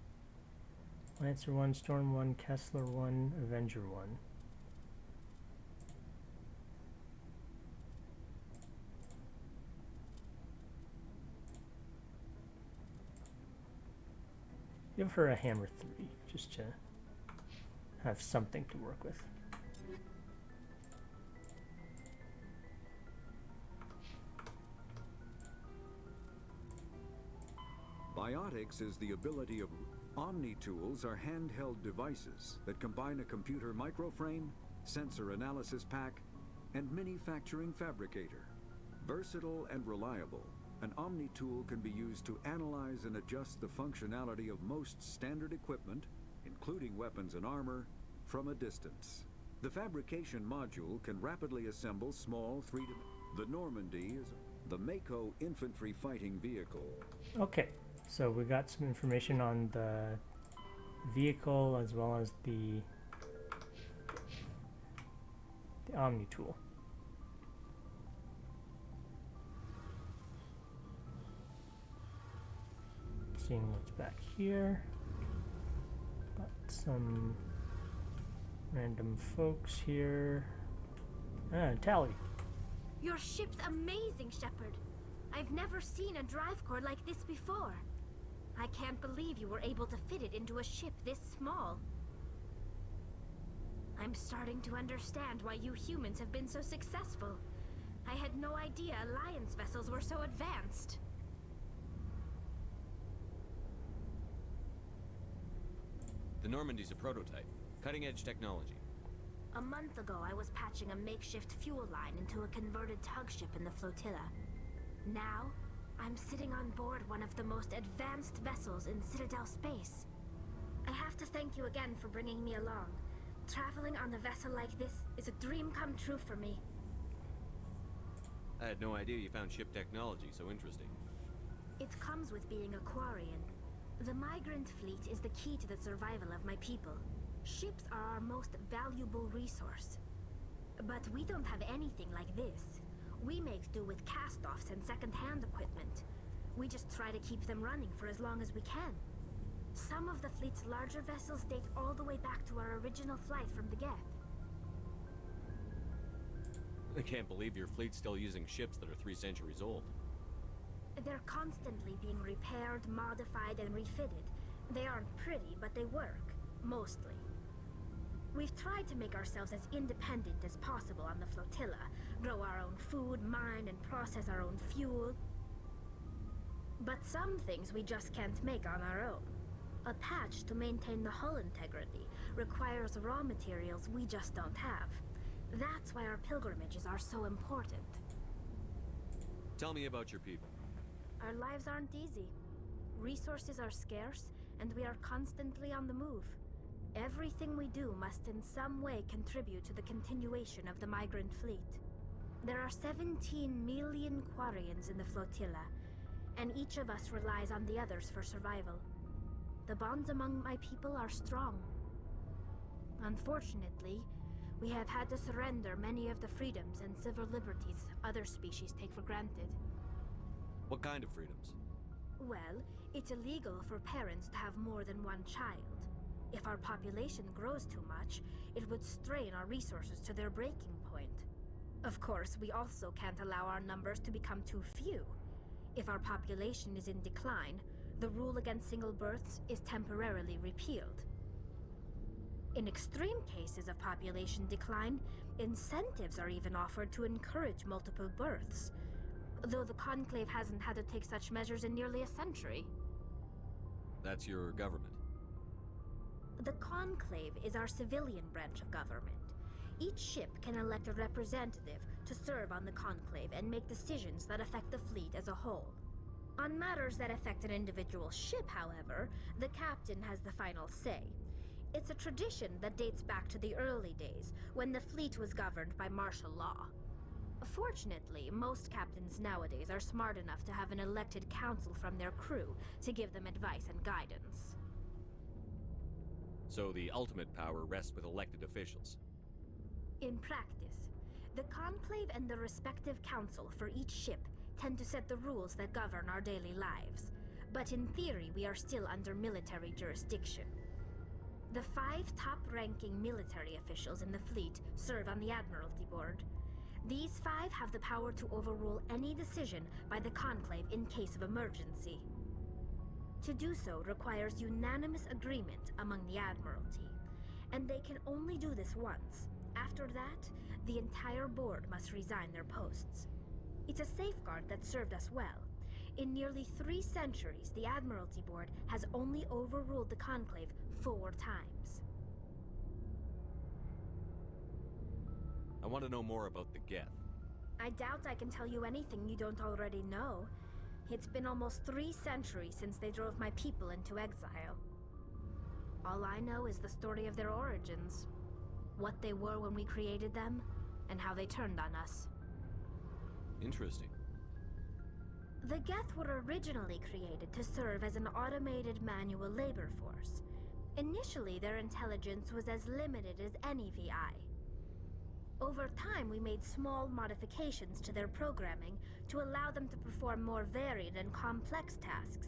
Lancer 1, Storm 1, Kessler 1, Avenger 1. Give her a hammer 3, just to have something to work with. Biotics is the ability of Omni tools are handheld devices that combine a computer microframe, sensor analysis pack, and manufacturing fabricator. Versatile and reliable, an Omni tool can be used to analyze and adjust the functionality of most standard equipment, including weapons and armor, from a distance. The fabrication module can rapidly assemble small The Normandy is the Mako infantry fighting vehicle. Okay, so we got some information on the vehicle as well as the Omni tool. Seeing what's back here. Got some random folks here. Tally. Your ship's amazing, Shepard. I've never seen a drive core like this before. I can't believe you were able to fit it into a ship this small. I'm starting to understand why you humans have been so successful. I had no idea Alliance vessels were so advanced. The Normandy's a prototype. Cutting-edge technology. A month ago, I was patching a makeshift fuel line into a converted tug ship in the flotilla. Now, I'm sitting on board one of the most advanced vessels in Citadel space. I have to thank you again for bringing me along. Traveling on a vessel like this is a dream come true for me. I had no idea you found ship technology so interesting. It comes with being a Quarian. The migrant fleet is the key to the survival of my people. Ships are our most valuable resource. But we don't have anything like this. We make do with cast-offs and second-hand equipment. We just try to keep them running for as long as we can. Some of the fleet's larger vessels date all the way back to our original flight from the Geth. I can't believe your fleet's still using ships that are 3 centuries old. They're constantly being repaired, modified, and refitted. They aren't pretty, but they work. Mostly. We've tried to make ourselves as independent as possible on the flotilla. Grow our own food, mine, and process our own fuel. But some things we just can't make on our own. A patch to maintain the hull integrity requires raw materials we just don't have. That's why our pilgrimages are so important. Tell me about your people. Our lives aren't easy. Resources are scarce, and we are constantly on the move. Everything we do must in some way contribute to the continuation of the migrant fleet. There are 17 million Quarians in the flotilla, and each of us relies on the others for survival. The bonds among my people are strong. Unfortunately, we have had to surrender many of the freedoms and civil liberties other species take for granted. What kind of freedoms? Well, it's illegal for parents to have more than one child. If our population grows too much, it would strain our resources to their breaking point. Of course, we also can't allow our numbers to become too few. If our population is in decline, the rule against single births is temporarily repealed. In extreme cases of population decline, incentives are even offered to encourage multiple births, though the Conclave hasn't had to take such measures in nearly a century. That's your government. The Conclave is our civilian branch of government. Each ship can elect a representative to serve on the Conclave and make decisions that affect the fleet as a whole. On matters that affect an individual ship, however, the captain has the final say. It's a tradition that dates back to the early days, when the fleet was governed by martial law. Fortunately, most captains nowadays are smart enough to have an elected council from their crew to give them advice and guidance. So the ultimate power rests with elected officials. In practice, the Conclave and the respective council for each ship tend to set the rules that govern our daily lives. But in theory, we are still under military jurisdiction. The 5 top-ranking military officials in the fleet serve on the Admiralty Board. These 5 have the power to overrule any decision by the Conclave in case of emergency. To do so requires unanimous agreement among the Admiralty, and they can only do this once. After that, the entire board must resign their posts. It's a safeguard that served us well. In nearly 3 centuries, the Admiralty Board has only overruled the Conclave 4 times. I want to know more about the Geth. I doubt I can tell you anything you don't already know. It's been almost 3 centuries since they drove my people into exile. All I know is the story of their origins. What they were when we created them, and how they turned on us. Interesting. The Geth were originally created to serve as an automated manual labor force. Initially, their intelligence was as limited as any VI. Over time, we made small modifications to their programming to allow them to perform more varied and complex tasks,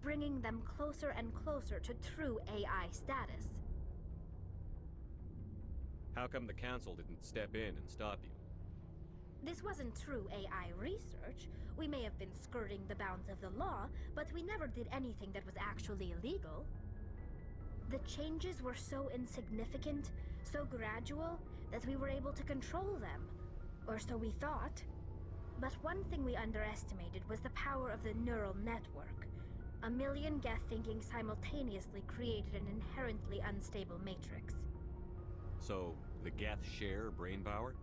bringing them closer and closer to true AI status. How come the Council didn't step in and stop you? This wasn't true AI research. We may have been skirting the bounds of the law, but we never did anything that was actually illegal. The changes were so insignificant, so gradual, that we were able to control them. Or so we thought. But one thing we underestimated was the power of the neural network. A million Geth thinking simultaneously created an inherently unstable matrix. So, the Geth share brain power?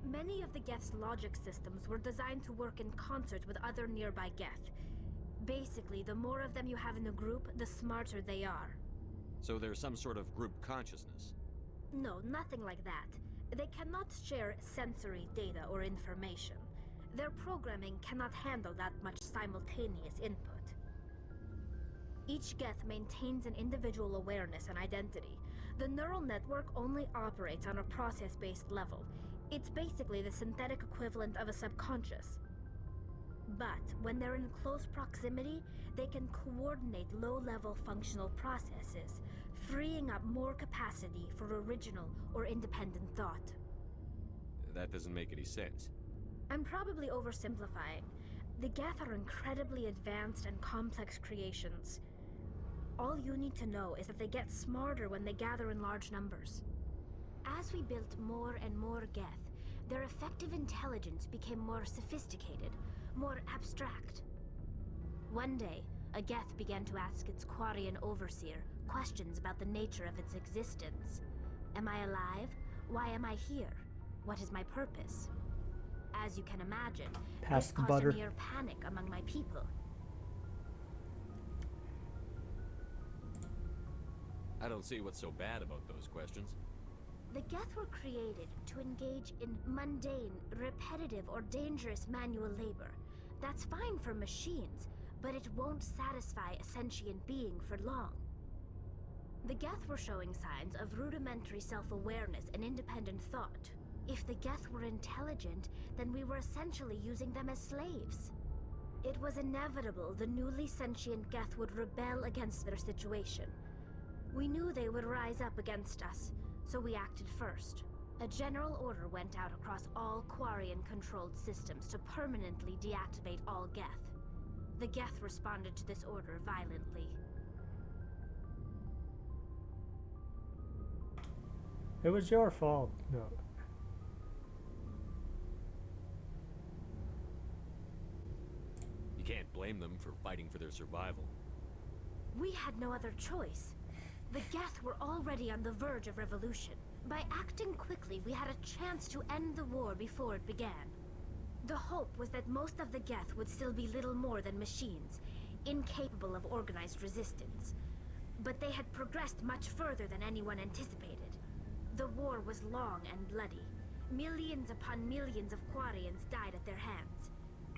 Many of the Geth's logic systems were designed to work in concert with other nearby Geth. Basically, the more of them you have in a group, the smarter they are. So there's some sort of group consciousness? No, nothing like that. They cannot share sensory data or information. Their programming cannot handle that much simultaneous input. Each Geth maintains an individual awareness and identity. The neural network only operates on a process-based level. It's basically the synthetic equivalent of a subconscious. But when they're in close proximity, they can coordinate low-level functional processes, freeing up more capacity for original or independent thought. That doesn't make any sense. I'm probably oversimplifying. The Geth are incredibly advanced and complex creations. All you need to know is that they get smarter when they gather in large numbers. As we built more and more Geth, their effective intelligence became more sophisticated, more abstract. One day, a Geth began to ask its Quarian overseer questions about the nature of its existence. Am I alive? Why am I here? What is my purpose? As you can imagine, Pass this the caused butter. a near panic among my people. I don't see what's so bad about those questions. The Geth were created to engage in mundane, repetitive, or dangerous manual labor. That's fine for machines, but it won't satisfy a sentient being for long. The Geth were showing signs of rudimentary self-awareness and independent thought. If the Geth were intelligent, then we were essentially using them as slaves. It was inevitable the newly sentient Geth would rebel against their situation. We knew they would rise up against us, so we acted first. A general order went out across all Quarian-controlled systems to permanently deactivate all Geth. The Geth responded to this order violently. It was your fault. No. You can't blame them for fighting for their survival. We had no other choice. The Geth were already on the verge of revolution. By acting quickly, we had a chance to end the war before it began. The hope was that most of the Geth would still be little more than machines, incapable of organized resistance. But they had progressed much further than anyone anticipated. The war was long and bloody. Millions upon millions of Quarians died at their hands.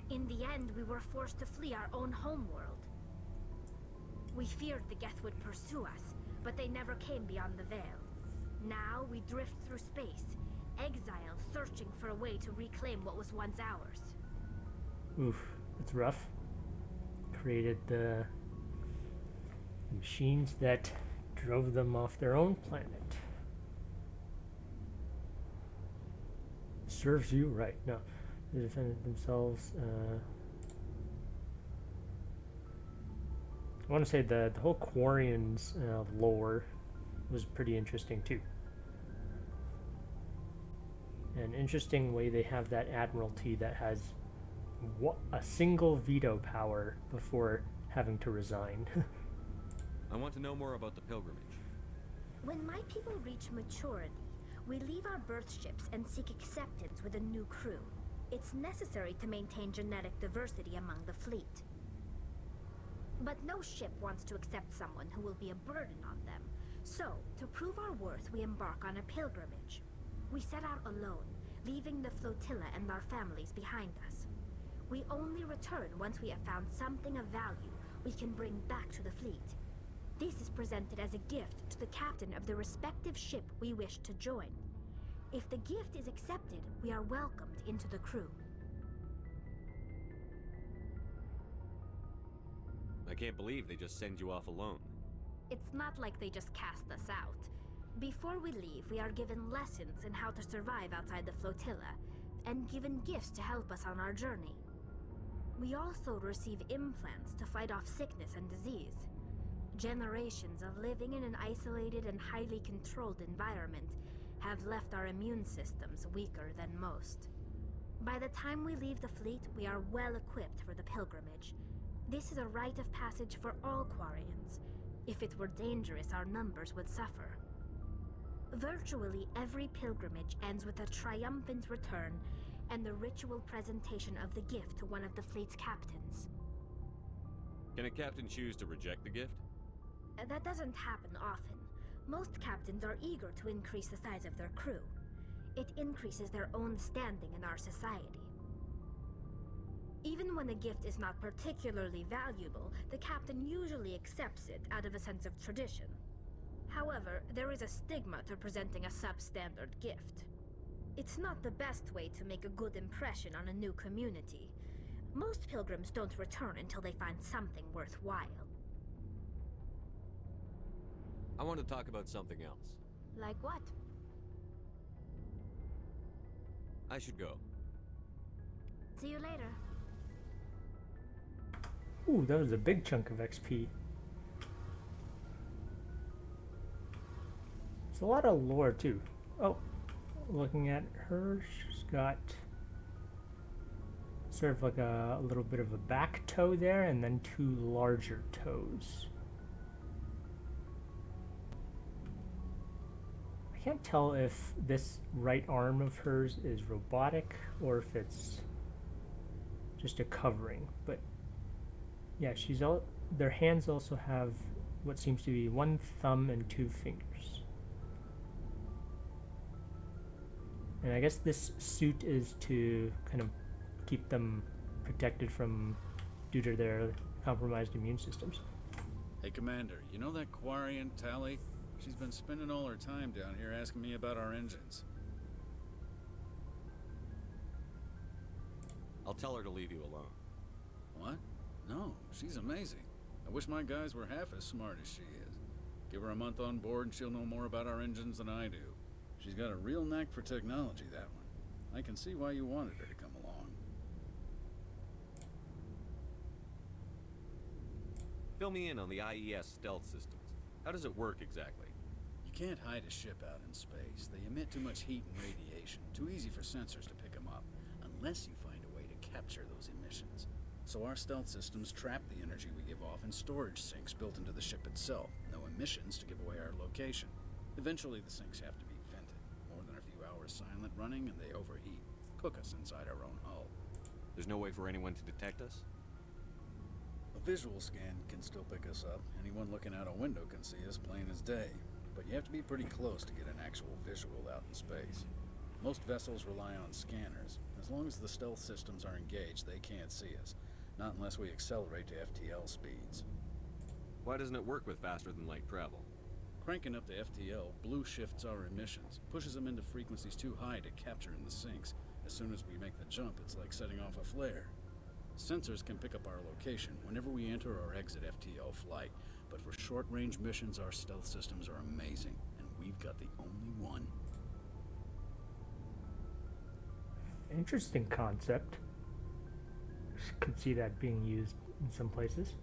In the end, we were forced to flee our own homeworld. We feared the Geth would pursue us, but they never came beyond the Veil. Now we drift through space, exiled, searching for a way to reclaim what was once ours. Oof, that's rough. Created the machines that drove them off their own planet. Serves you right. No, they defended themselves. I want to say the whole Quarians lore was pretty interesting too. An interesting way they have that admiralty that has a single veto power before having to resign. I want to know more about the pilgrimage. When my people reach maturity, we leave our birth ships and seek acceptance with a new crew. It's necessary to maintain genetic diversity among the fleet. But no ship wants to accept someone who will be a burden on them. So, to prove our worth, we embark on a pilgrimage. We set out alone, leaving the flotilla and our families behind us. We only return once we have found something of value we can bring back to the fleet. This is presented as a gift to the captain of the respective ship we wish to join. If the gift is accepted, we are welcomed into the crew. I can't believe they just send you off alone. It's not like they just cast us out. Before we leave, we are given lessons in how to survive outside the flotilla, and given gifts to help us on our journey. We also receive implants to fight off sickness and disease. Generations of living in an isolated and highly controlled environment have left our immune systems weaker than most. By the time we leave the fleet, we are well equipped for the pilgrimage. This is a rite of passage for all Quarians. If it were dangerous, our numbers would suffer. Virtually every pilgrimage ends with a triumphant return and the ritual presentation of the gift to one of the fleet's captains. Can a captain choose to reject the gift? That doesn't happen often. Most captains are eager to increase the size of their crew. It increases their own standing in our society. Even when a gift is not particularly valuable, the captain usually accepts it out of a sense of tradition. However, there is a stigma to presenting a substandard gift. It's not the best way to make a good impression on a new community. Most pilgrims don't return until they find something worthwhile. I want to talk about something else. Like what? I should go. See you later. Ooh, that was a big chunk of XP. It's a lot of lore too. Oh, looking at her, she's got sort of like a little bit of a back toe there and then two larger toes. I can't tell if this right arm of hers is robotic or if it's just a covering, but yeah, their hands also have what seems to be one thumb and two fingers. And I guess this suit is to kind of keep them protected due to their compromised immune systems. Hey, Commander, you know that Quarian, Tally? She's been spending all her time down here asking me about our engines. I'll tell her to leave you alone. What? No, she's amazing. I wish my guys were half as smart as she is. Give her a month on board and she'll know more about our engines than I do. She's got a real knack for technology, that one. I can see why you wanted her to come along. Fill me in on the IES stealth systems. How does it work exactly? You can't hide a ship out in space. They emit too much heat and radiation. Too easy for sensors to pick them up, unless you find a way to capture those emissions. So our stealth systems trap the energy we give off in storage sinks built into the ship itself. No emissions to give away our location. Eventually the sinks have to be vented. More than a few hours silent running and they overheat. Cook us inside our own hull. There's no way for anyone to detect us? A visual scan can still pick us up. Anyone looking out a window can see us plain as day. But you have to be pretty close to get an actual visual out in space. Most vessels rely on scanners. As long as the stealth systems are engaged, they can't see us. Not unless we accelerate to FTL speeds. Why doesn't it work with faster than light travel? Cranking up to FTL blue shifts our emissions, pushes them into frequencies too high to capture in the sinks. As soon as we make the jump, it's like setting off a flare. Sensors can pick up our location whenever we enter or exit FTL flight, but for short-range missions, our stealth systems are amazing, and we've got the only one. Interesting concept. Could see that being used in some places.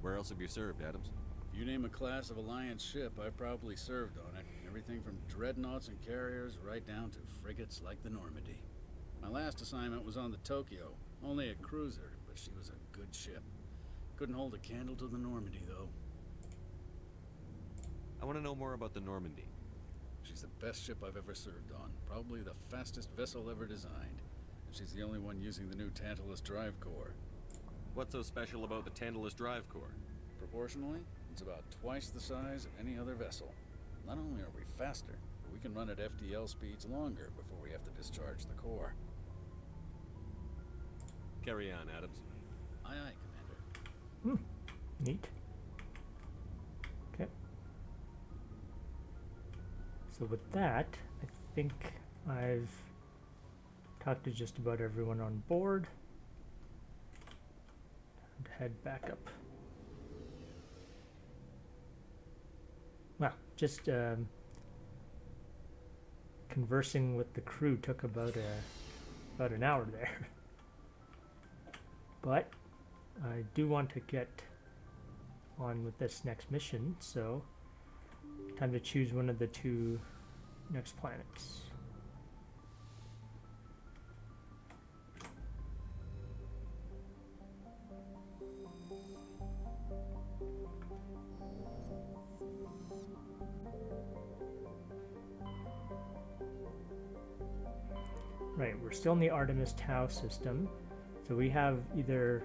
Where else have you served, Adams? If you name a class of Alliance ship, I've probably served on it. Everything from dreadnoughts and carriers right down to frigates like the Normandy. My last assignment was on the Tokyo, only a cruiser, but she was a good ship. Couldn't hold a candle to the Normandy, though. I want to know more about the Normandy. She's the best ship I've ever served on, probably the fastest vessel ever designed. And she's the only one using the new Tantalus drive core. What's so special about the Tantalus drive core? Proportionally, it's about twice the size of any other vessel. Not only are we faster, but we can run at FTL speeds longer before we have to discharge the core. Carry on, Adams. Aye, aye, Commander. Neat. Okay. So with that, I think I've talked to just about everyone on board. And head back up. Well, just conversing with the crew took about an hour there. But I do want to get on with this next mission, so time to choose one of the two next planets. Right, we're still in the Artemis Tau system. So we have either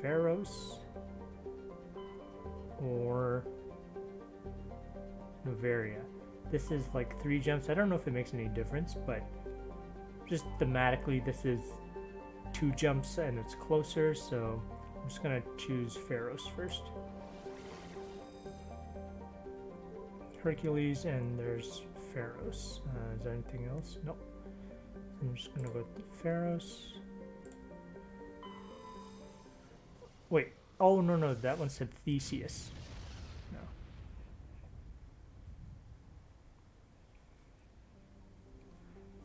Feros or Novaria. This is like 3 jumps. I don't know if it makes any difference, but just thematically, this is 2 jumps and it's closer, so I'm just gonna choose Feros first. Hercules, and there's Feros. Is there anything else? Nope. So I'm just gonna go with Feros. Wait. Oh, no, that one said Theseus. No.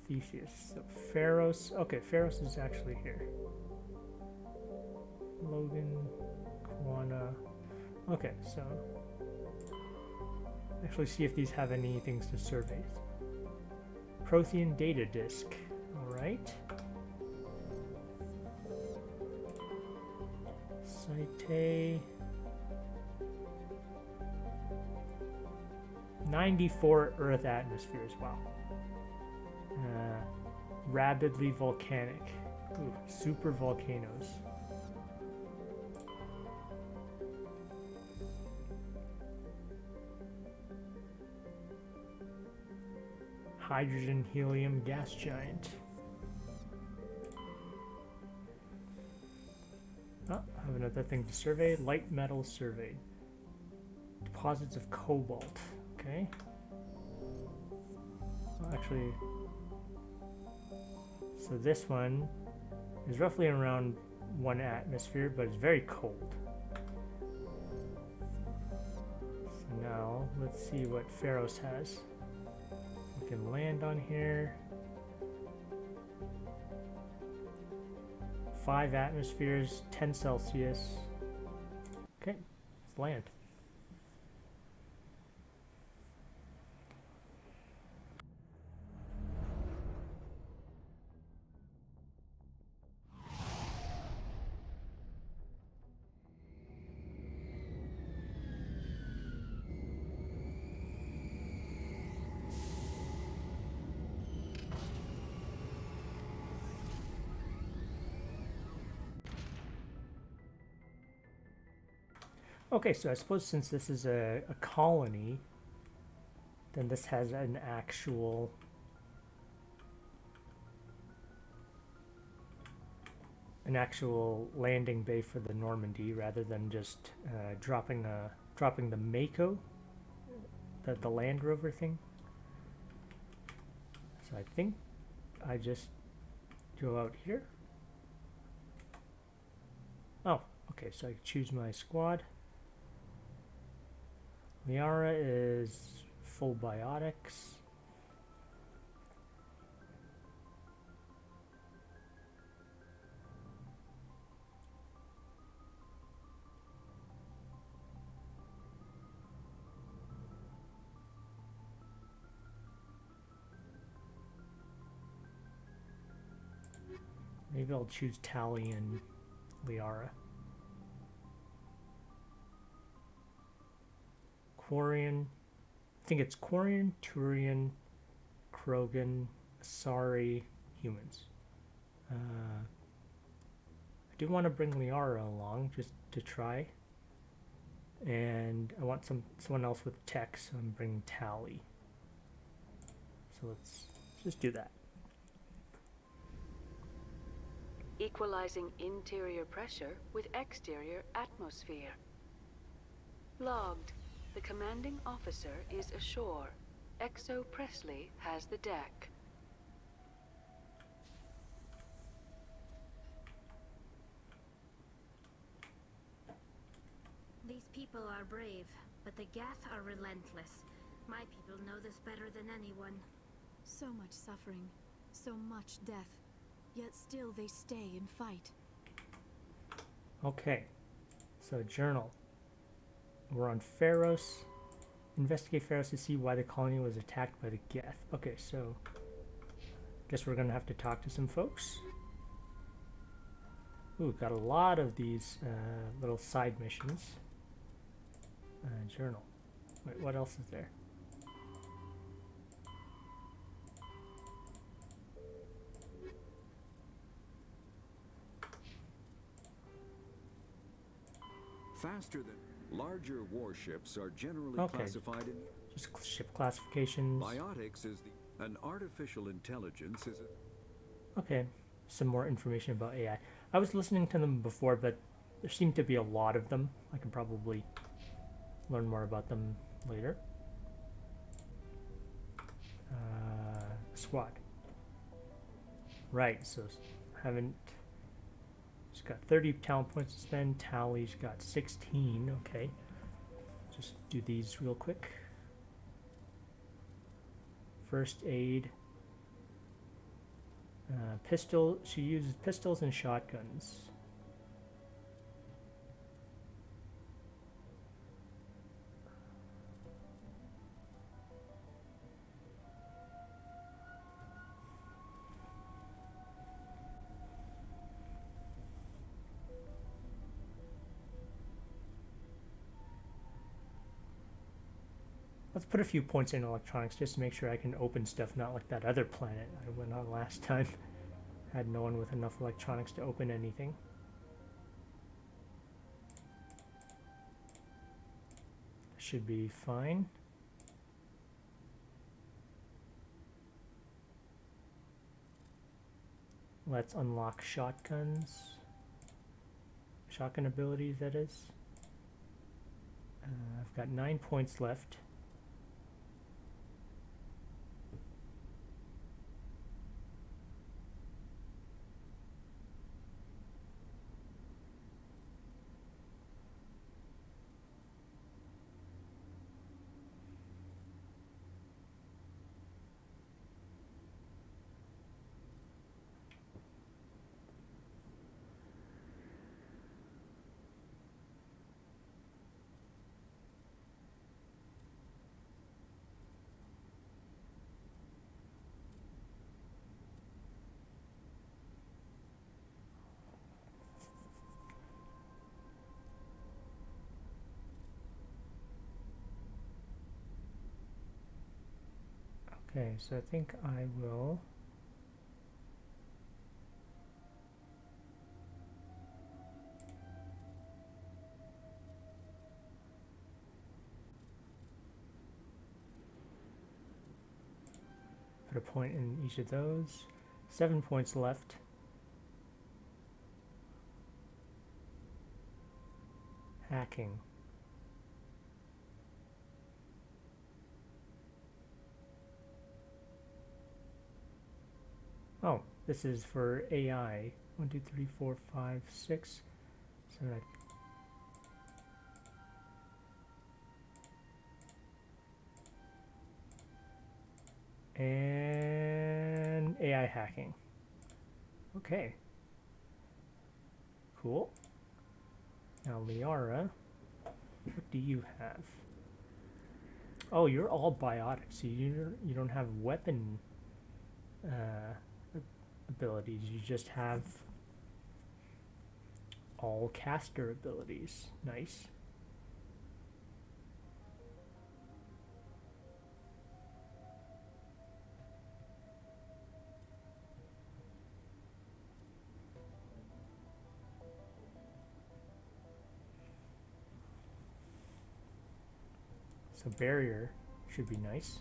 Theseus. So Feros. Okay, Feros is actually here. Logan, Quana. Okay, so actually see if these have any things to survey. Prothean data disk. All right. Site 94 Earth atmospheres. Wow. Rapidly volcanic. Ooh, super volcanoes. Hydrogen helium gas giant. Oh, I have another thing to survey. Light metal surveyed. Deposits of cobalt. Okay. Well, actually, so this one is roughly around 1 atmosphere, but it's very cold. So now let's see what Feros has. We can land on here. 5 atmospheres, 10 Celsius. Okay, let's land. Okay, so I suppose since this is a colony, then this has an actual landing bay for the Normandy rather than just dropping the Mako, the Land Rover thing. So I think I just go out here. Oh, okay, so I choose my squad. Liara is full biotics. Maybe I'll choose Tally and Liara. Quarian, I think it's Quarian, Turian, Krogan, Asari, humans. I do want to bring Liara along just to try. And I want someone else with tech, so I'm bringing Tally. So let's just do that. Equalizing interior pressure with exterior atmosphere. Logged. The commanding officer is ashore. Exo Presley has the deck. These people are brave, but the Geth are relentless. My people know this better than anyone. So much suffering, so much death, yet still they stay and fight. Okay, so journal. We're on Feros. Investigate Feros to see why the colony was attacked by the Geth. Okay, so guess we're gonna have to talk to some folks. Ooh, got a lot of these little side missions. Journal. Wait, what else is there? Faster than larger warships are generally classified in just ship classifications. Biotics is an artificial intelligence is okay, some more information about AI. I was listening to them before, but there seem to be a lot of them. I can probably learn more about them later. Squad. Right, so haven't... She's got 30 talent points to spend. Tally's got 16. Okay. Just do these real quick. First aid. Pistol. She uses pistols and shotguns. Let's put a few points in electronics just to make sure I can open stuff, not like that other planet I went on last time. Had no one with enough electronics to open anything. Should be fine. Let's unlock shotguns. Shotgun abilities, that is. I've got 9 points left. Okay, so I think I will put a point in each of those. 7 points left. Hacking. Oh, this is for AI. 1, 2, 3, 4, 5, 6, 7, 8. And AI hacking. Okay. Cool. Now, Liara, what do you have? Oh, you're all biotic, so you don't have weapon abilities. You just have all caster abilities. Nice. So barrier should be nice.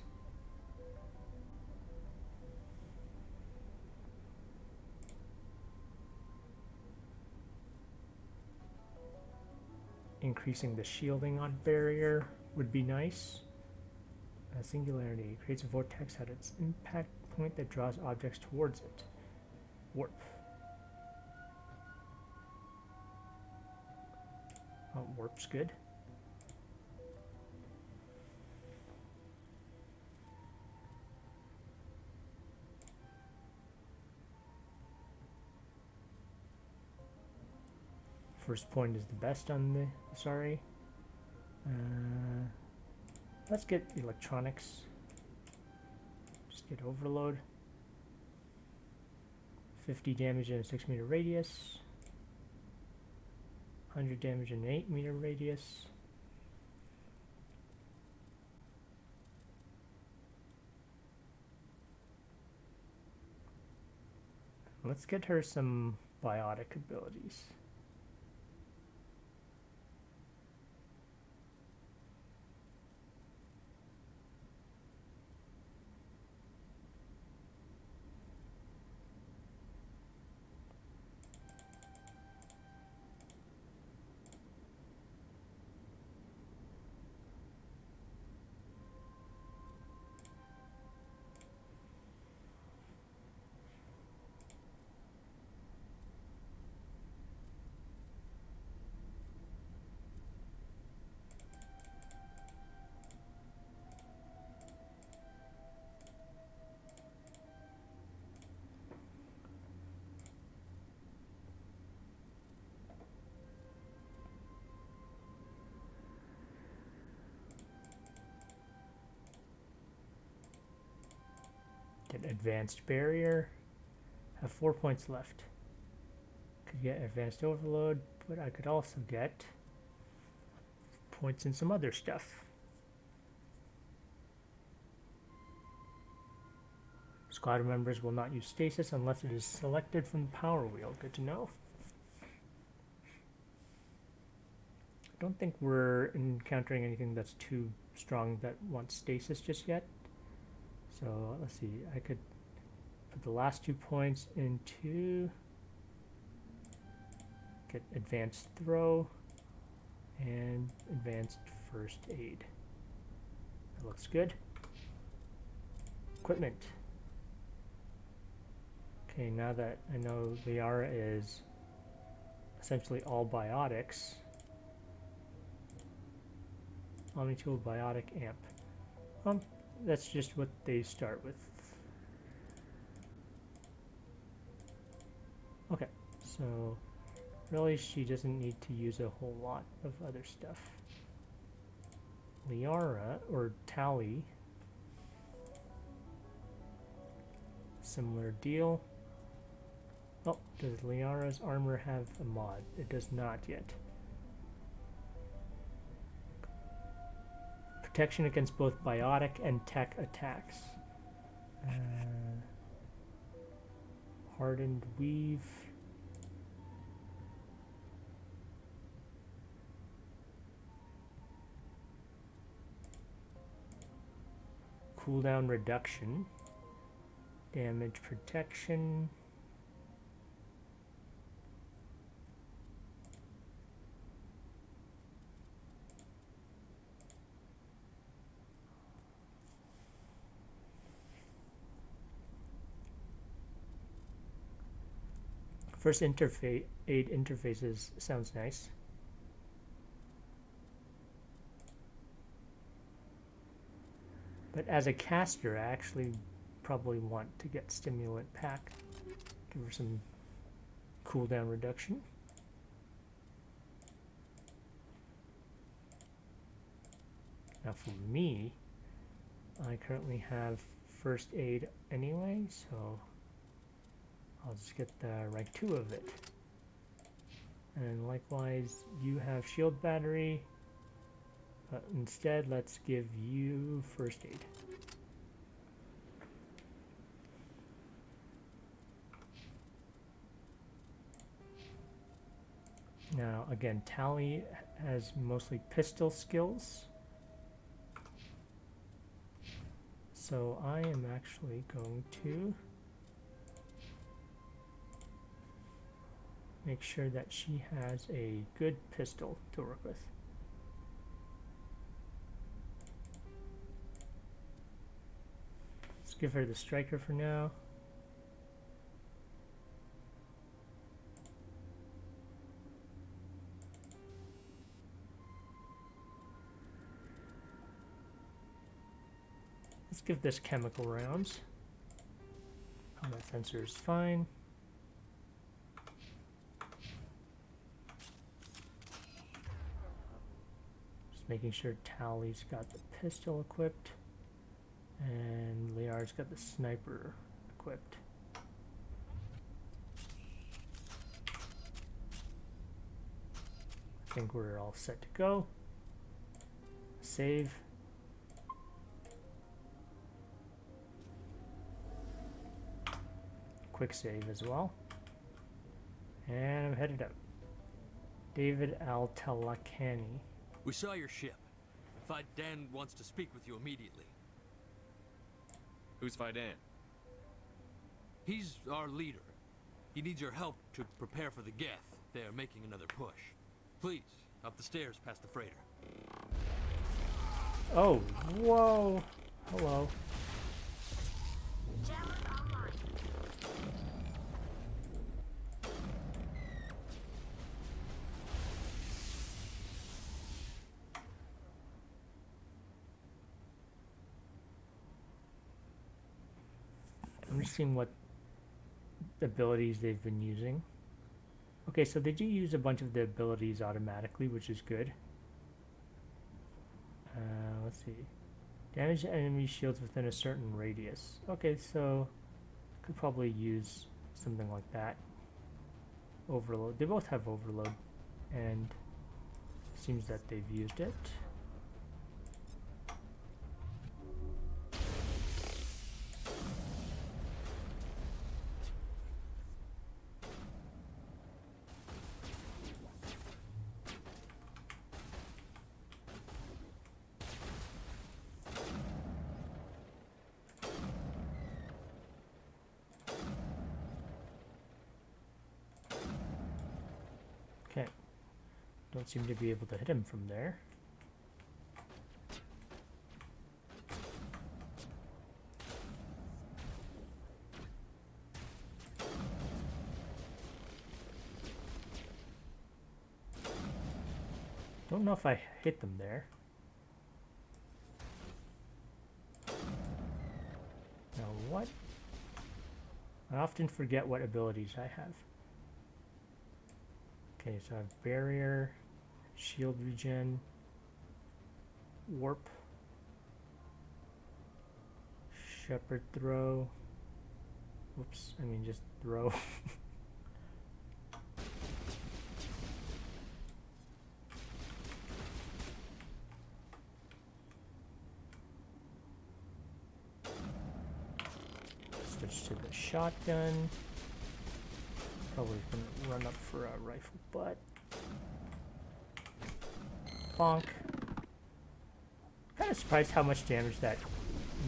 Increasing the shielding on barrier would be nice. Singularity creates a vortex at its impact point that draws objects towards it. Warp. Oh, warp's good. First point is the best on the sorry. Let's get electronics. Just get overload. 50 damage in a 6-meter radius. 100 damage in an 8-meter radius. Let's get her some biotic abilities. Get advanced barrier. Have 4 points left. Could get advanced overload, but I could also get points in some other stuff. Squad members will not use stasis unless it is selected from the power wheel. Good to know. I don't think we're encountering anything that's too strong that wants stasis just yet. So let's see, I could put the last 2 points into get advanced throw and advanced first aid. That looks good. Equipment. Okay, now that I know Liara is essentially all biotics, Omni-tool biotic amp. That's just what they start with. Okay, so really she doesn't need to use a whole lot of other stuff. Liara, or Tally, similar deal. Oh, does Liara's armor have a mod? It does not yet. Protection against both biotic and tech attacks. Hardened weave. Cooldown reduction. Damage protection. First aid interfaces sounds nice. But as a caster, I actually probably want to get stimulant pack. Give her some cooldown reduction. Now for me, I currently have first aid anyway, so I'll just get the rank 2 of it. And likewise, you have shield battery, but instead let's give you first aid. Now again, Tally has mostly pistol skills, so I am actually going to make sure that she has a good pistol to work with. Let's give her the striker for now. Let's give this chemical rounds. Combat sensor is fine. Making sure Tally's got the pistol equipped and Liara's got the sniper equipped. I think we're all set to go. Save. Quick save as well. And I'm headed out. David Al-Talakani. We saw your ship. Faidan wants to speak with you immediately. Who's Faidan? He's our leader. He needs your help to prepare for the Geth. They are making another push. Please, up the stairs past the freighter. Oh, whoa. Hello. I'm just seeing what abilities they've been using. Okay, so they do use a bunch of the abilities automatically, which is good. Let's see. Damage enemy shields within a certain radius. Okay, so could probably use something like that. Overload. They both have overload, and seems that they've used it. Okay. Don't seem to be able to hit him from there. Don't know if I hit them there. Now what? I often forget what abilities I have. Okay, so I have barrier, shield regen, warp, shepherd throw. Whoops, I mean just throw. Switch to the shotgun. Probably gonna run up for a rifle butt. Bonk. Kind of surprised how much damage that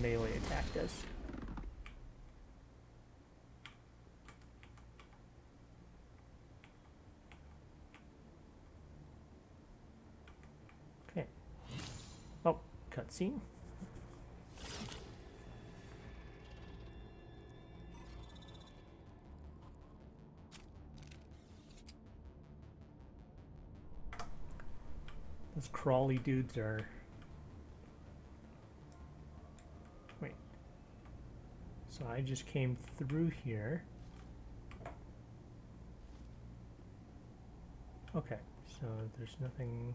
melee attack does. Okay. Oh, cutscene. Those crawly dudes are... Wait. So I just came through here. Okay, so there's nothing...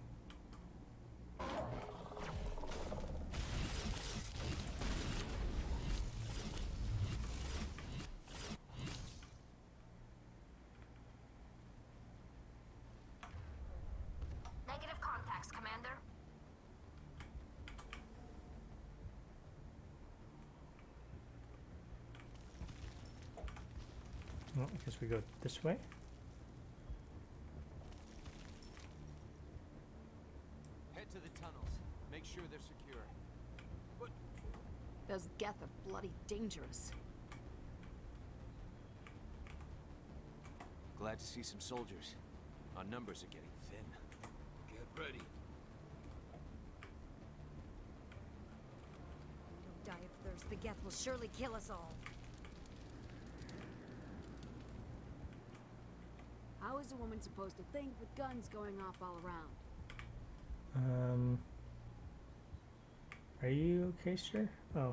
Negative contacts, Commander. Well, I guess we go this way. Head to the tunnels. Make sure they're secure. But Those Geth are bloody dangerous. glad to see some soldiers. Our numbers are getting thin. Get ready. We don't die of thirst. The Geth will surely kill us all. How is a woman supposed to think with guns going off all around? Are you okay, sir? Oh.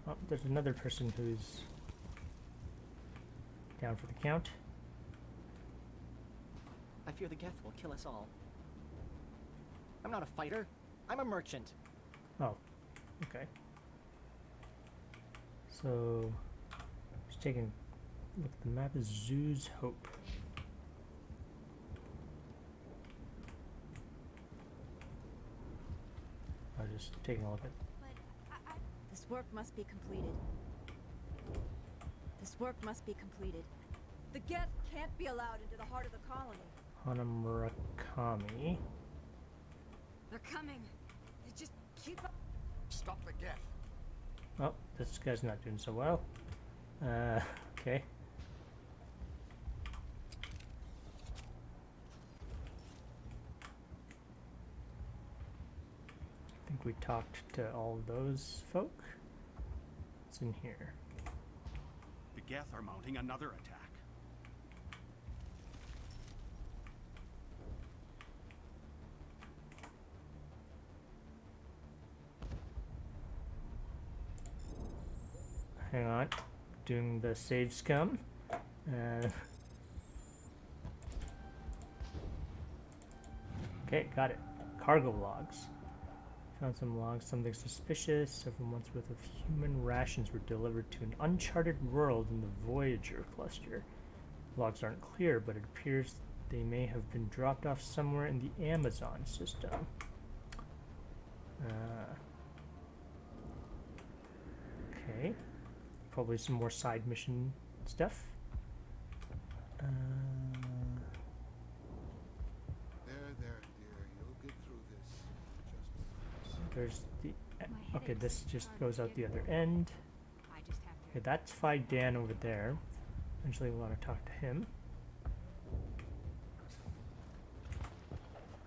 Oh, there's another person who's down for the count. I fear the Geth will kill us all. I'm not a fighter. I'm a merchant. Oh, okay. So, just taking a look at the map is Zoo's Hope. I was just taking a look at... This work must be completed. This work must be completed. The Geth can't be allowed into the heart of the colony. Hanamurakami. They're coming. They just keep up. Stop the Geth. Oh, this guy's not doing so well. Okay. I think we talked to all of those folk. What's in here? The Geth are mounting another attack. Hang on. Doing the save scum. Okay, got it. Cargo logs. Found some logs, something suspicious. Several months worth of human rations were delivered to an uncharted world in the Voyager cluster. Logs aren't clear, but it appears they may have been dropped off somewhere in the Amazon system. Okay. Probably some more side mission stuff. There, dear. You'll get through this. There's the... Okay, this just goes out the other end. Okay, that's Phi Dan over there. Eventually we'll want to talk to him.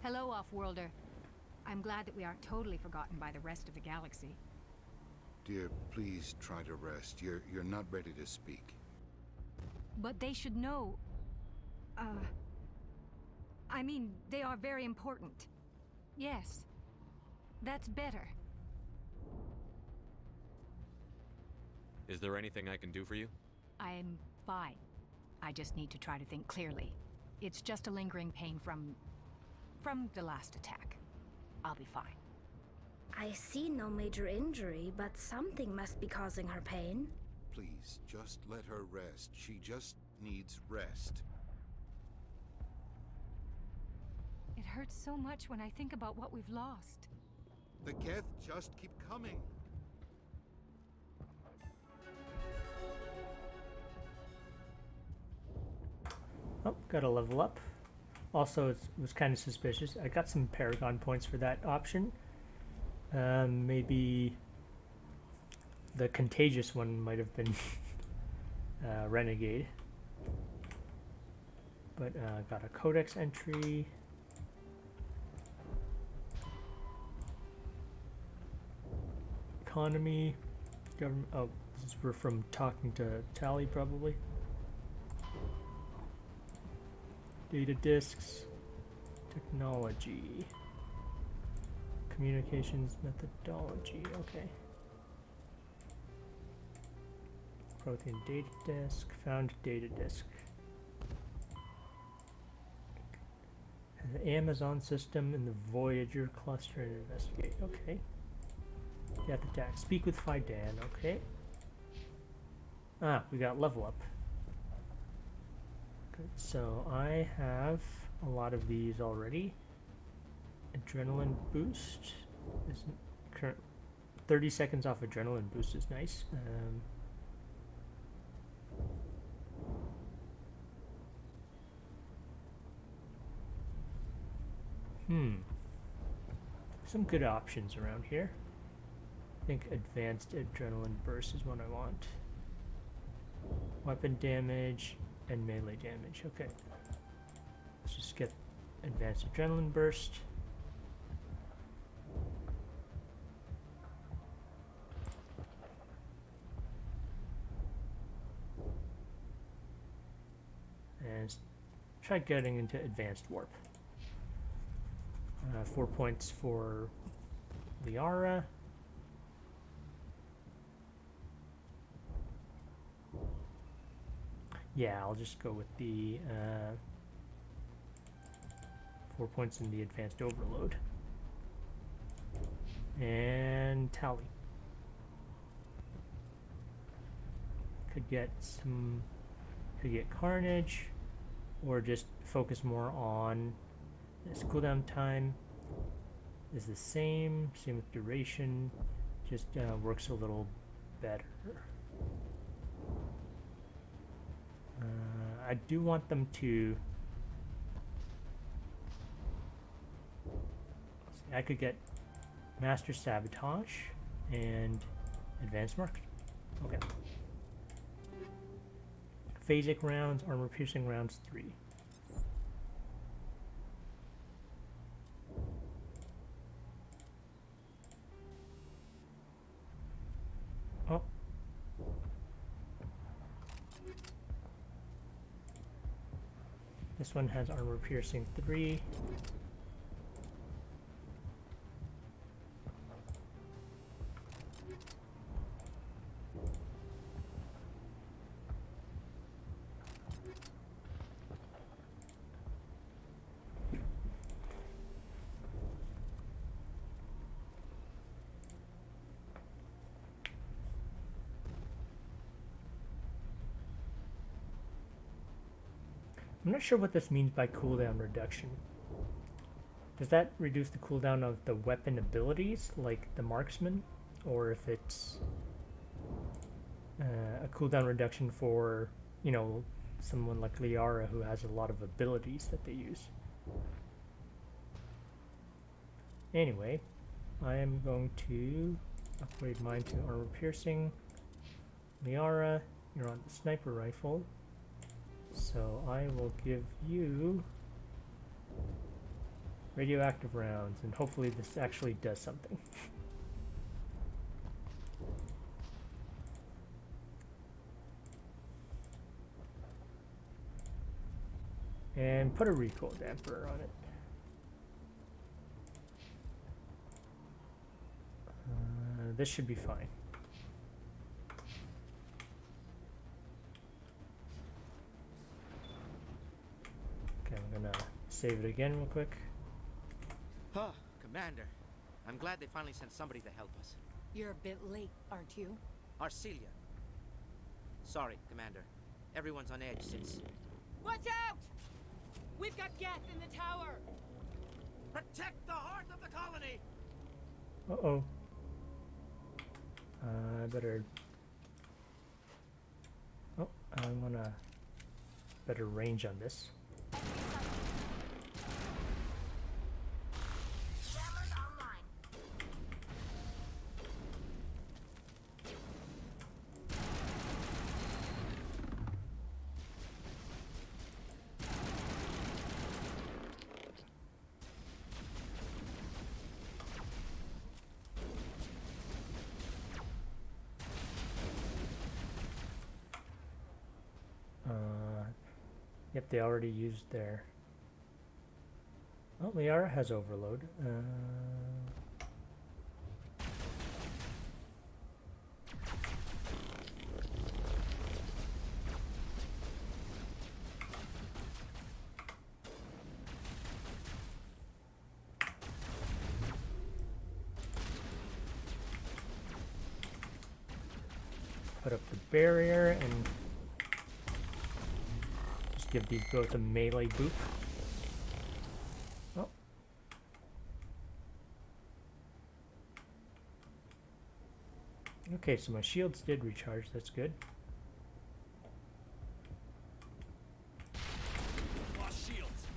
Hello, Off-Worlder. I'm glad that we aren't totally forgotten by the rest of the galaxy. Dear, please try to rest. You're not ready to speak. But they should know... I mean, they are very important. Yes. That's better. Is there anything I can do for you? I'm fine. I just need to try to think clearly. It's just a lingering pain from the last attack. I'll be fine. I see no major injury, but something must be causing her pain. Please, just let her rest. She just needs rest. It hurts so much when I think about what we've lost. The Geth just keep coming. Oh, got a level up. Also, it was kind of suspicious. I got some Paragon points for that option. Maybe the contagious one might have been Renegade. But got a Codex entry. Economy. Government. Oh, we're from talking to Tally probably. Data disks, technology, communications methodology, okay. Protein data disk, found data disk. The Amazon system in the Voyager cluster and investigate, okay. Death attack, speak with Phi Dan, okay. Ah, we got level up. So I have a lot of these already. Adrenaline boost is current 30 seconds off adrenaline boost is nice. Some good options around here. I think advanced adrenaline burst is what I want. Weapon damage and melee damage. Okay. Let's just get advanced adrenaline burst. And try getting into advanced warp. 4 points for Liara. Yeah, I'll just go with the 4 points in the advanced overload. And Tally. Could get Carnage, or just focus more on this cooldown time is the same with duration, just works a little better. I do want them to... I could get Master Sabotage and Advanced Mark. Okay. Phasic rounds, armor piercing rounds 3. Oh. This one has armor piercing 3. I'm not sure what this means by cooldown reduction. Does that reduce the cooldown of the weapon abilities, like the marksman? Or if it's a cooldown reduction for, you know, someone like Liara who has a lot of abilities that they use. Anyway, I am going to upgrade mine to armor piercing. Liara, you're on the sniper rifle, so I will give you radioactive rounds, and hopefully this actually does something. And put a recoil damper on it. This should be fine. Okay, I'm gonna save it again real quick. Oh, Commander. I'm glad they finally sent somebody to help us. You're a bit late, aren't you? Arcelia. Sorry, Commander. Everyone's on edge since... Watch out! We've got Geth in the tower! Protect the heart of the colony! Uh-oh. I better... Oh, I want a better range on this. Yep, they already used their... Oh, Liara has overload. Put up the barrier and give these both a melee boop. Oh. Okay, so my shields did recharge, that's good. Lost shields.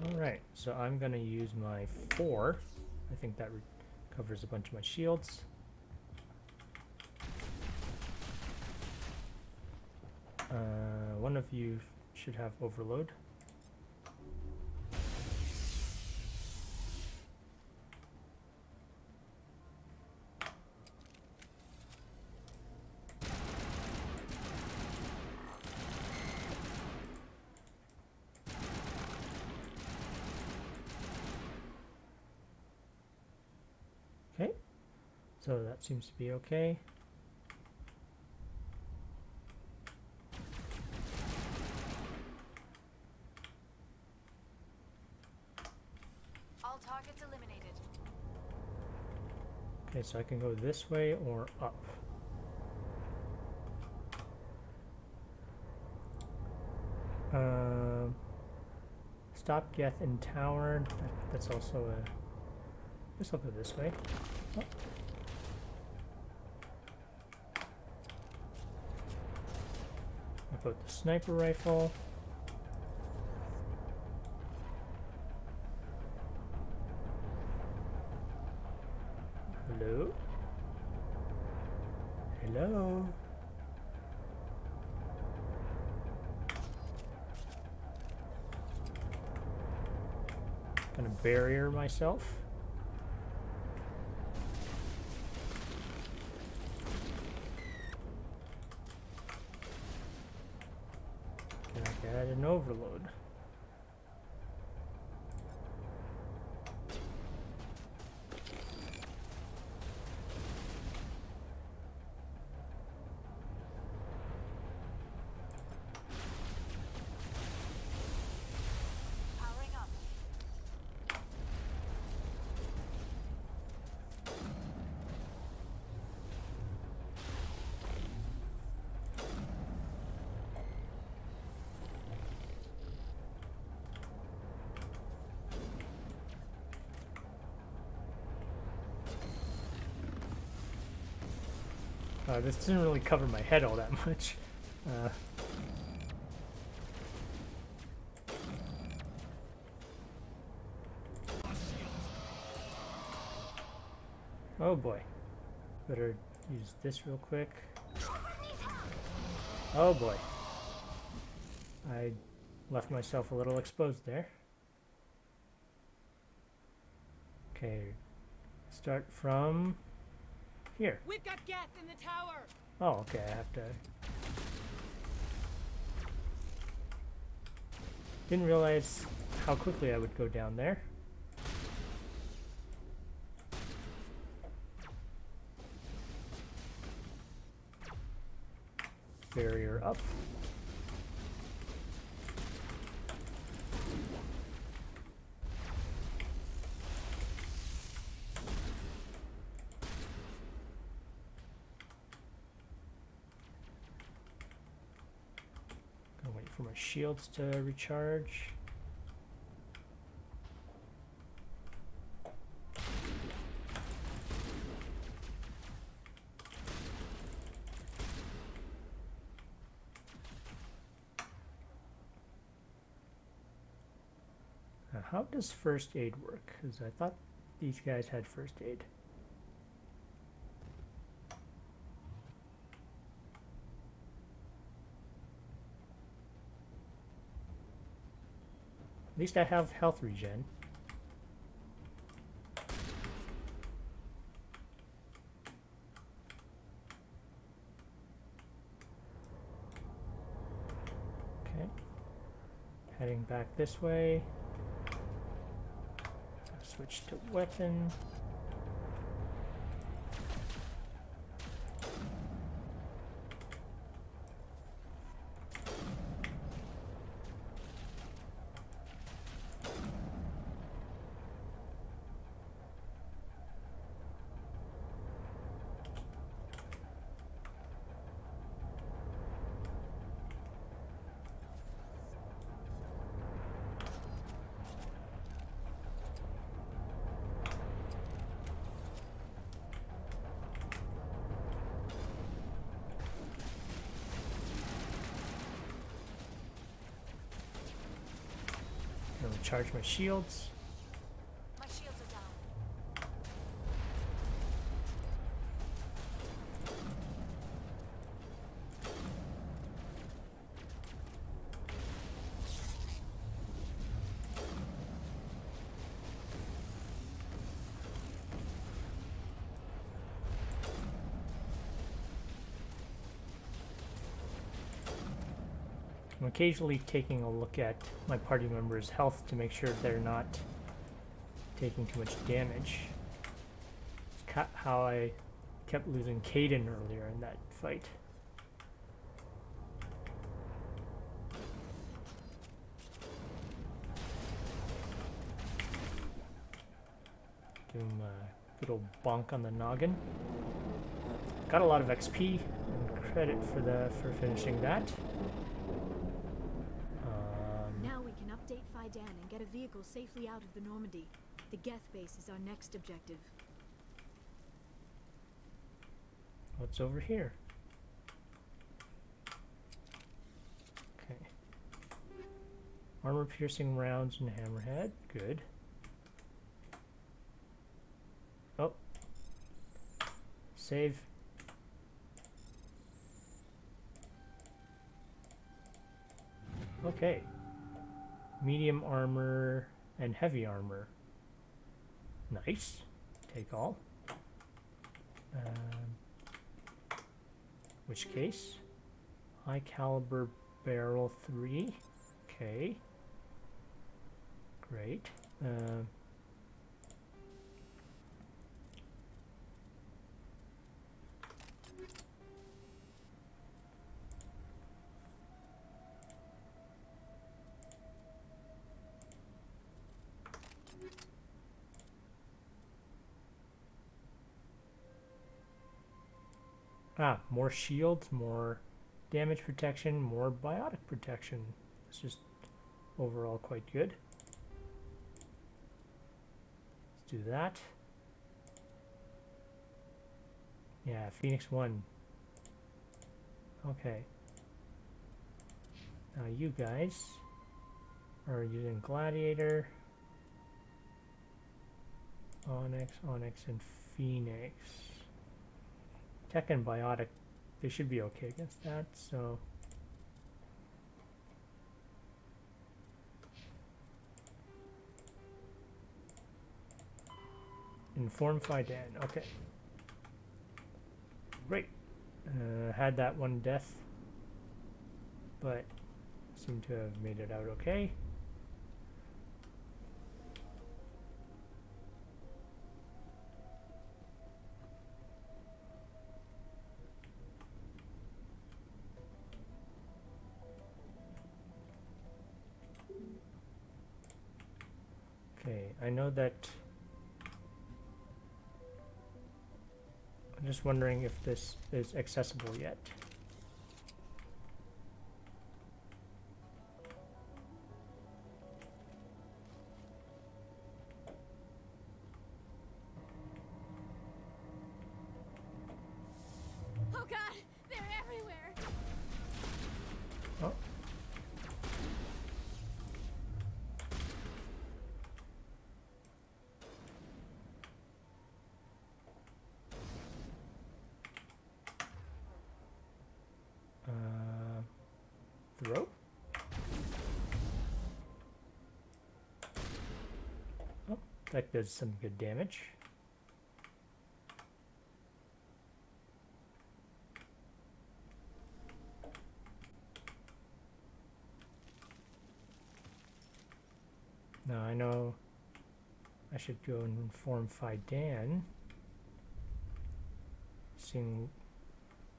Alright, so I'm gonna use my 4. I think that covers a bunch of my shields. One of you should have overload. Okay, so that seems to be okay. Targets eliminated. Okay, so I can go this way or up. Stop Geth in tower. That's also a... Guess I'll go this way. Oh. I'll put the sniper rifle. Hello? Hello? Gonna barrier myself. Can I get an overload? This doesn't really cover my head all that much. Oh boy. Better use this real quick. Oh boy. I left myself a little exposed there. Okay. Start from here. We've got Geth in the tower. Oh, okay. I have to. Didn't realize how quickly I would go down there. Barrier up. Gonna wait for my shields to recharge. Now, how does first aid work? Because I thought these guys had first aid. At least I have health regen. Okay. Heading back this way. Switch to weapon. Recharge my shields. My shields are down. I'm occasionally taking a look at my party members' health to make sure they're not taking too much damage. It's how I kept losing Caden earlier in that fight. Give him a good old bonk on the noggin. Got a lot of XP and credit for finishing that. Now we can update Fidan and get a vehicle safely out of the Normandy. The Geth base is our next objective. What's over here? Okay. Armor-piercing rounds and hammerhead. Good. Oh. Save. Okay. Medium armor and heavy armor. Nice. Take all. Which case? High caliber barrel 3. Okay. Great. More shields, more damage protection, more biotic protection. It's just overall quite good. Let's do that. Yeah, Phoenix 1. Okay. Now you guys are using Gladiator, Onyx, and Phoenix. Tech and Biotic, they should be okay against that, so... Inform Fidan, okay. Great. Had that one death, but seem to have made it out okay. Okay, I know that. I'm just wondering if this is accessible yet. Oh God, they're everywhere. Oh. Throw? Oh, that does some good damage. Now I know I should go and inform Fidan. Seeing,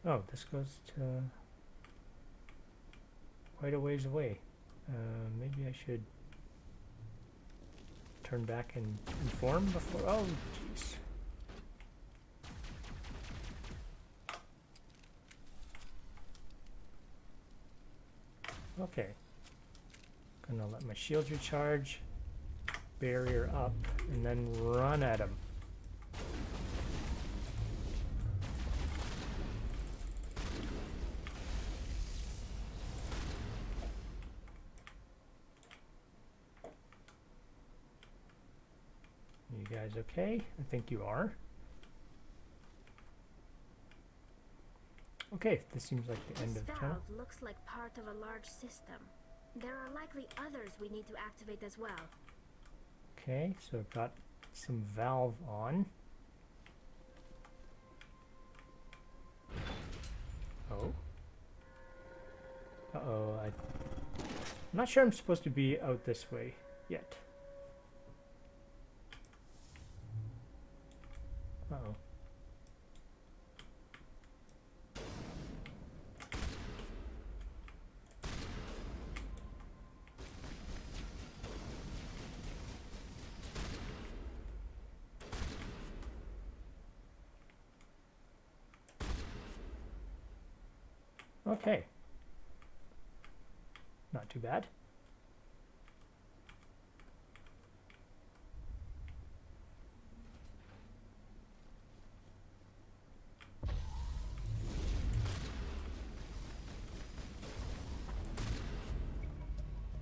oh, this goes to quite a ways away. Maybe I should turn back and inform before. Oh, jeez. Okay. Gonna let my shields recharge, barrier up, and then run at him. You guys okay? I think you are. Okay, this seems like the end of the channel. This valve looks like part of a large system. There are likely others we need to activate as well. Okay, so I've got some valve on. Oh. Uh-oh, I'm not sure I'm supposed to be out this way yet. Uh-oh. Okay. Not too bad.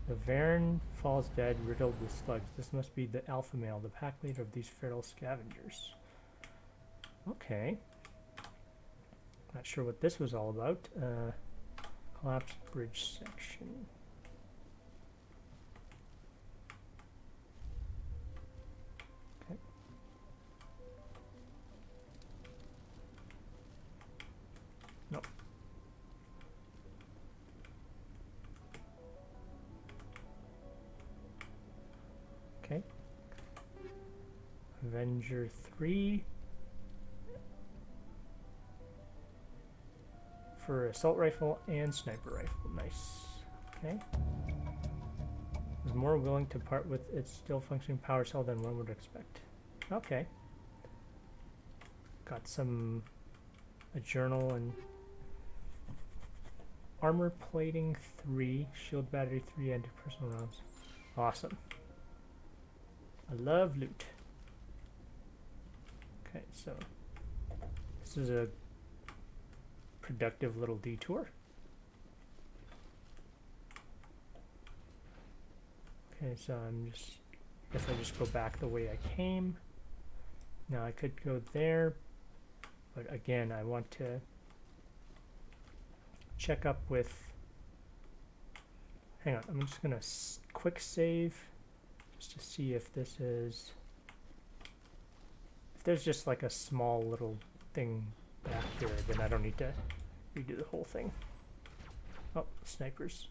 The Varen falls dead, riddled with slugs. This must be the alpha male, the pack leader of these feral scavengers. Okay. Not sure what this was all about. Collapsed bridge section. Okay. No. Okay. Avenger 3. For assault rifle and sniper rifle. Nice. Okay. Was more willing to part with its still functioning power cell than one would expect. Okay. Got a journal and armor plating 3, shield battery 3, and personal rounds. Awesome. I love loot. Okay, so this is a productive little detour. Okay, so I guess I just go back the way I came. Now I could go there, but again, I want to check up with, hang on, I'm just gonna quick save just to see if this is, if there's just like a small little thing back here, then I don't need to redo the whole thing. Oh, snipers.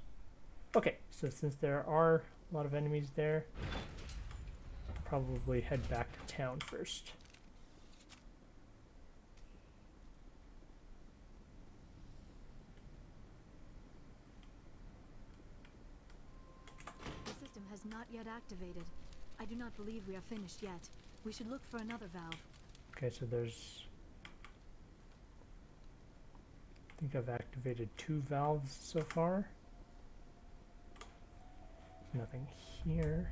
Okay, so since there are a lot of enemies there, I'll probably head back to town first. The system has not yet activated. I do not believe we are finished yet. We should look for another valve. Okay, so there's, I think I've activated 2 valves so far. Nothing here.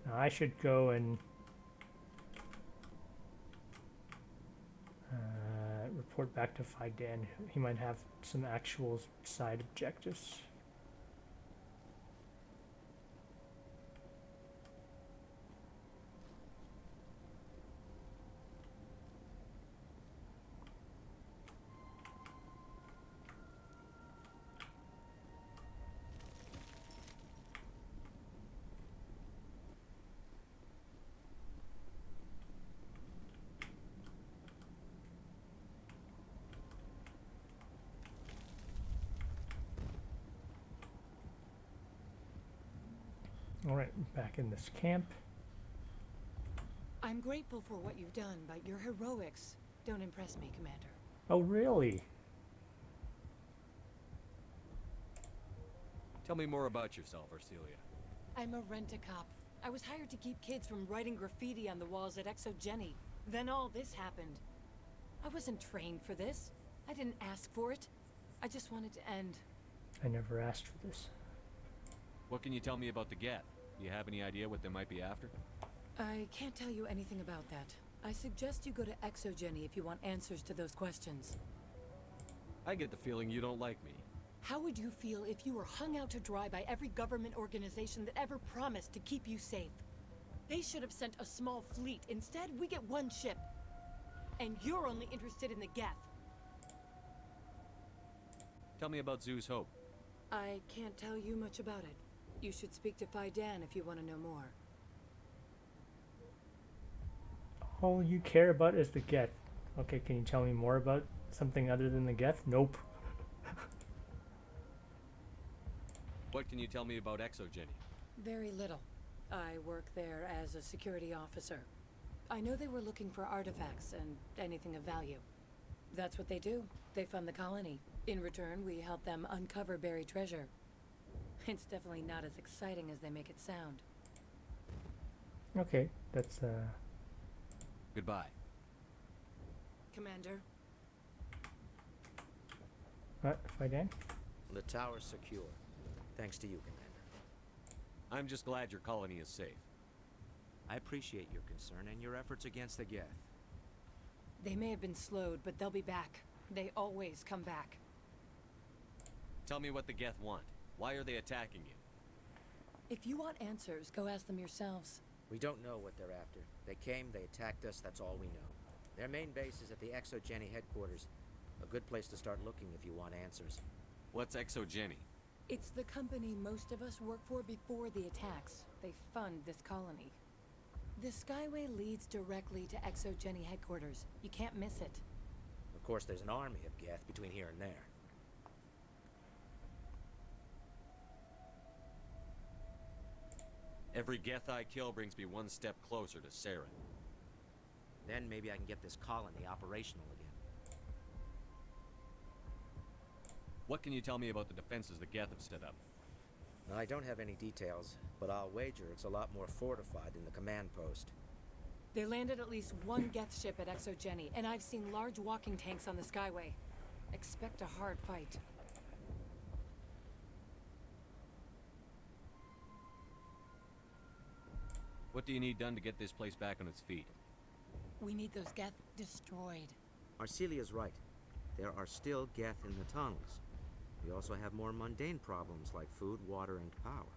Now I should go and report back to Fidan. He might have some actual side objectives. Alright, back in this camp. I'm grateful for what you've done, but your heroics don't impress me, Commander. Oh, really? Tell me more about yourself, Arcelia. I'm a rent-a-cop. I was hired to keep kids from writing graffiti on the walls at Exogeny. Then all this happened. I wasn't trained for this. I didn't ask for it. I just wanted to end. I never asked for this. What can you tell me about the Geth? Do you have any idea what they might be after? I can't tell you anything about that. I suggest you go to Exogeny if you want answers to those questions. I get the feeling you don't like me. How would you feel if you were hung out to dry by every government organization that ever promised to keep you safe? They should have sent a small fleet. Instead, we get 1 ship. And you're only interested in the Geth. Tell me about Zoo's Hope. I can't tell you much about it. You should speak to Fidan if you want to know more. All you care about is the Geth. Okay, can you tell me more about something other than the Geth? Nope. What can you tell me about Exogeny? Very little. I work there as a security officer. I know they were looking for artifacts and anything of value. That's what they do. They fund the colony. In return, we help them uncover buried treasure. It's definitely not as exciting as they make it sound. Okay, that's Goodbye. Commander. What, Fidan? The tower's secure. Thanks to you, Commander. I'm just glad your colony is safe. I appreciate your concern and your efforts against the Geth. They may have been slowed, but they'll be back. They always come back. Tell me what the Geth want. Why are they attacking you? If you want answers, go ask them yourselves. We don't know what they're after. They came, they attacked us, that's all we know. Their main base is at the Exogeny headquarters. A good place to start looking if you want answers. What's Exogeny? It's the company most of us work for before the attacks. They fund this colony. The Skyway leads directly to Exogeny headquarters. You can't miss it. Of course, there's an army of Geth between here and there. Every Geth I kill brings me 1 step closer to Saren. Then maybe I can get this colony operational again. What can you tell me about the defenses the Geth have set up? I don't have any details, but I'll wager it's a lot more fortified than the command post. They landed at least 1 Geth ship at Exogeny, and I've seen large walking tanks on the Skyway. Expect a hard fight. What do you need done to get this place back on its feet? We need those Geth destroyed. Arcelia's right. There are still Geth in the tunnels. We also have more mundane problems like food, water, and power.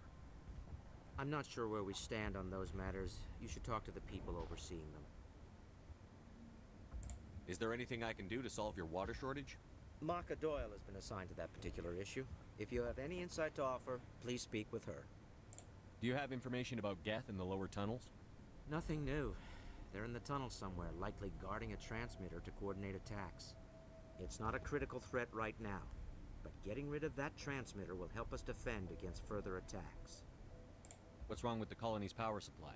I'm not sure where we stand on those matters. You should talk to the people overseeing them. Is there anything I can do to solve your water shortage? Maka Doyle has been assigned to that particular issue. If you have any insight to offer, please speak with her. Do you have information about Geth in the lower tunnels? Nothing new. They're in the tunnel somewhere, likely guarding a transmitter to coordinate attacks. It's not a critical threat right now, but getting rid of that transmitter will help us defend against further attacks. What's wrong with the colony's power supply?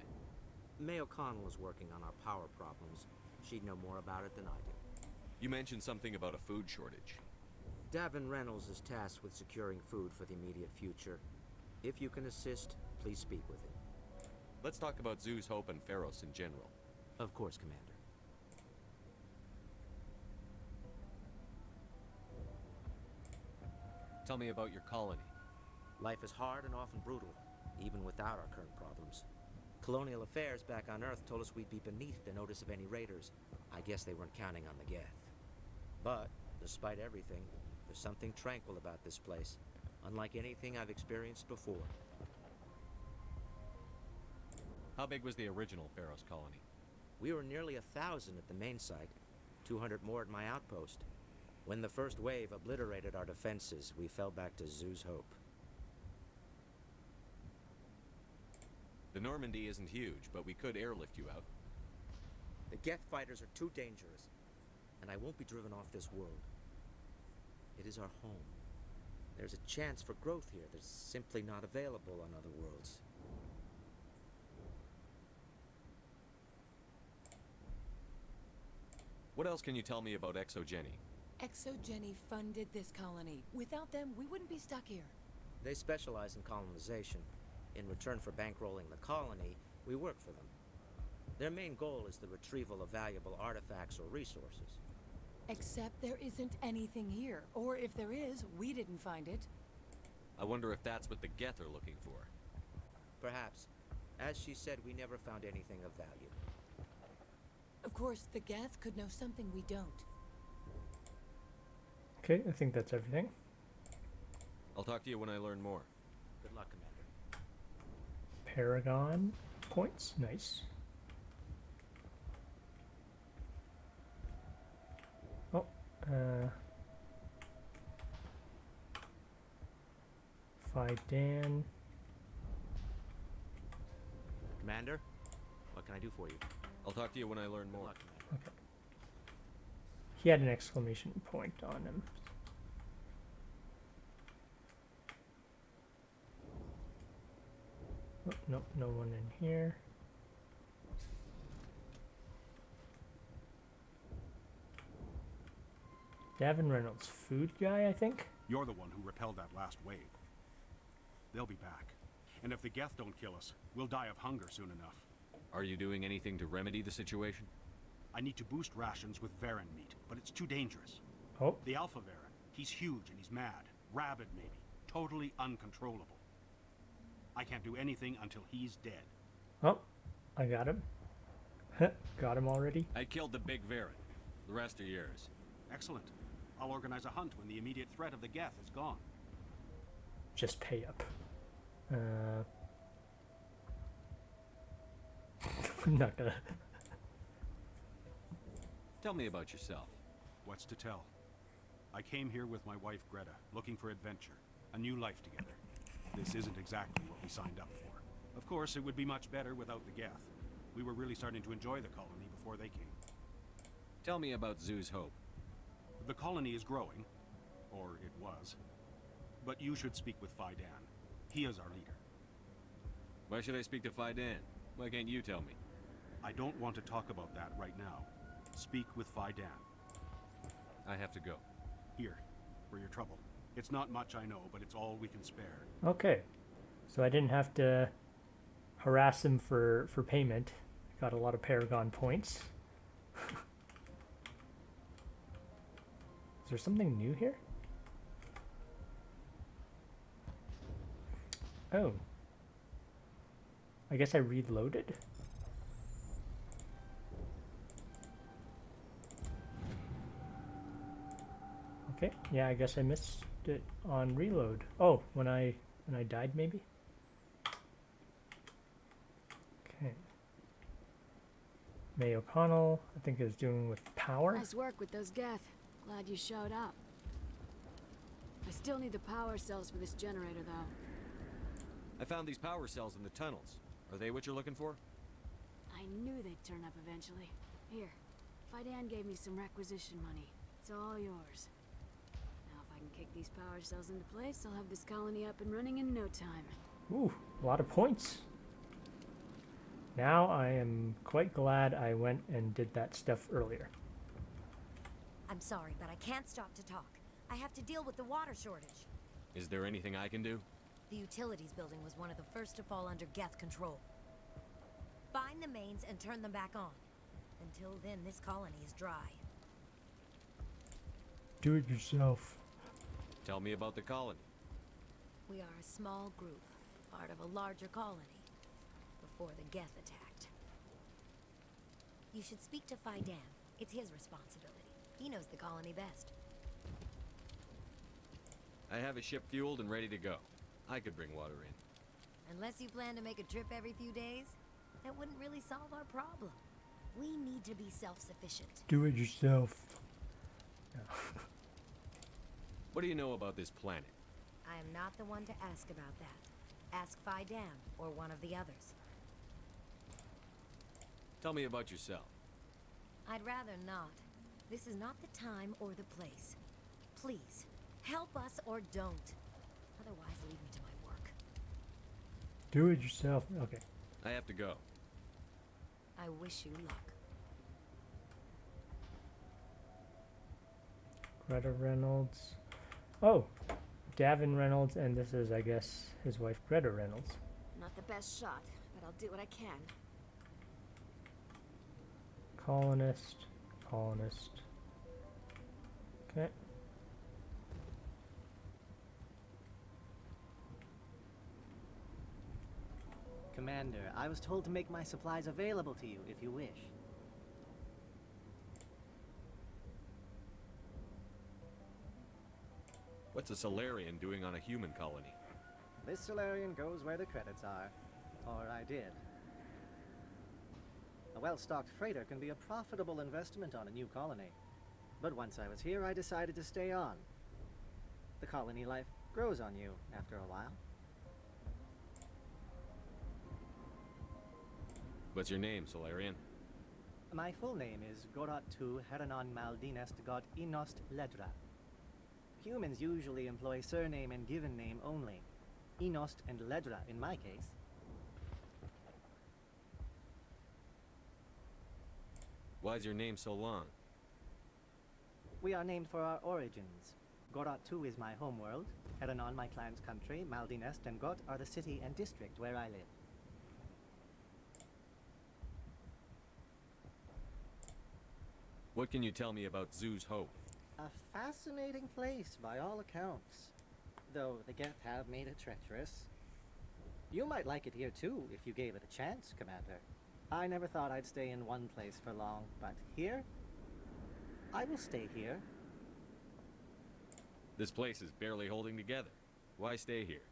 May O'Connell is working on our power problems. She'd know more about it than I do. You mentioned something about a food shortage. Davin Reynolds is tasked with securing food for the immediate future. If you can assist, please speak with him. Let's talk about Zeus, Hope, and Feros in general. Of course, Commander. Tell me about your colony. Life is hard and often brutal, even without our current problems. Colonial affairs back on Earth told us we'd be beneath the notice of any raiders. I guess they weren't counting on the Geth. But, despite everything, there's something tranquil about this place, unlike anything I've experienced before. How big was the original Feros colony? We were nearly 1,000 at the main site, 200 more at my outpost. When the first wave obliterated our defenses, we fell back to Zeus Hope. The Normandy isn't huge, but we could airlift you out. The Geth fighters are too dangerous, and I won't be driven off this world. It is our home. There's a chance for growth here that's simply not available on other worlds. What else can you tell me about Exogeny? Exogeny funded this colony. Without them, we wouldn't be stuck here. They specialize in colonization. In return for bankrolling the colony, we work for them. Their main goal is the retrieval of valuable artifacts or resources. Except there isn't anything here. Or if there is, we didn't find it. I wonder if that's what the Geth are looking for. Perhaps. As she said, we never found anything of value. Of course, the Geth could know something we don't. Okay, I think that's everything. I'll talk to you when I learn more. Good luck, Commander. Paragon points, nice. Oh, Dan. Commander, what can I do for you? I'll talk to you when I learn more. Okay. He had an exclamation point on him. Oh, no, no one in here. Davin Reynolds, food guy, I think? You're the one who repelled that last wave. They'll be back. And if the Geth don't kill us, we'll die of hunger soon enough. Are you doing anything to remedy the situation? I need to boost rations with Varen meat, but it's too dangerous. Oh. The Alpha Varen, he's huge and he's mad. Rabid, maybe. Totally uncontrollable. I can't do anything until he's dead. Oh, I got him. Got him already? I killed the big Varen. The rest are yours. Excellent. I'll organize a hunt when the immediate threat of the Geth is gone. Just pay up. I'm not gonna. Tell me about yourself. What's to tell? I came here with my wife Greta, looking for adventure, a new life together. This isn't exactly what we signed up for. Of course, it would be much better without the Geth. We were really starting to enjoy the colony before they came. Tell me about Zeus Hope. The colony is growing, or it was. But you should speak with Fidan. He is our leader. Why should I speak to Fidan? Why can't you tell me? I don't want to talk about that right now. Speak with Fidan. I have to go. Here, for your trouble. It's not much, I know, but it's all we can spare. Okay. So I didn't have to harass him for payment. Got a lot of Paragon points. Is there something new here? Oh. I guess I reloaded. Okay, yeah, I guess I missed it on reload. Oh, when I died, maybe? Okay. May O'Connell, I think, is doing with power. Nice work with those Geth. Glad you showed up. I still need the power cells for this generator, though. I found these power cells in the tunnels. Are they what you're looking for? I knew they'd turn up eventually. Here, Fidan gave me some requisition money. It's all yours. Now if I can kick these power cells into place, I'll have this colony up and running in no time. Ooh, a lot of points. Now I am quite glad I went and did that stuff earlier. I'm sorry, but I can't stop to talk. I have to deal with the water shortage. Is there anything I can do? The utilities building was one of the first to fall under Geth control. Find the mains and turn them back on. Until then, this colony is dry. Do it yourself. Tell me about the colony. We are a small group, part of a larger colony, before the Geth attacked. You should speak to Fidan. It's his responsibility. He knows the colony best. I have a ship fueled and ready to go. I could bring water in. Unless you plan to make a trip every few days, that wouldn't really solve our problem. We need to be self-sufficient. Do it yourself. What do you know about this planet? I am not the one to ask about that. Ask Fidan or one of the others. Tell me about yourself. I'd rather not. This is not the time or the place. Please, help us or don't. Otherwise, leave me to my work. Do it yourself. Okay. I have to go. I wish you luck. Greta Reynolds. Oh, Davin Reynolds, and this is, I guess, his wife, Greta Reynolds. Not the best shot, but I'll do what I can. Colonist. Okay. Commander, I was told to make my supplies available to you if you wish. What's a Solarian doing on a human colony? This Solarian goes where the credits are. Or I did. A well-stocked freighter can be a profitable investment on a new colony. But once I was here, I decided to stay on. The colony life grows on you after a while. What's your name, Solarian? My full name is Gorat-tu Heranon Maldinest God Inost Ledra. Humans usually employ surname and given name only. Inost and Ledra in my case. Why's your name so long? We are named for our origins. Gorat-tu is my homeworld, Heranon my clan's country, Maldinest and Got are the city and district where I live. What can you tell me about Zoo's Hope? A fascinating place by all accounts. Though the Geth have made it treacherous. You might like it here too, if you gave it a chance, Commander. I never thought I'd stay in one place for long, but here? I will stay here. This place is barely holding together. Why stay here?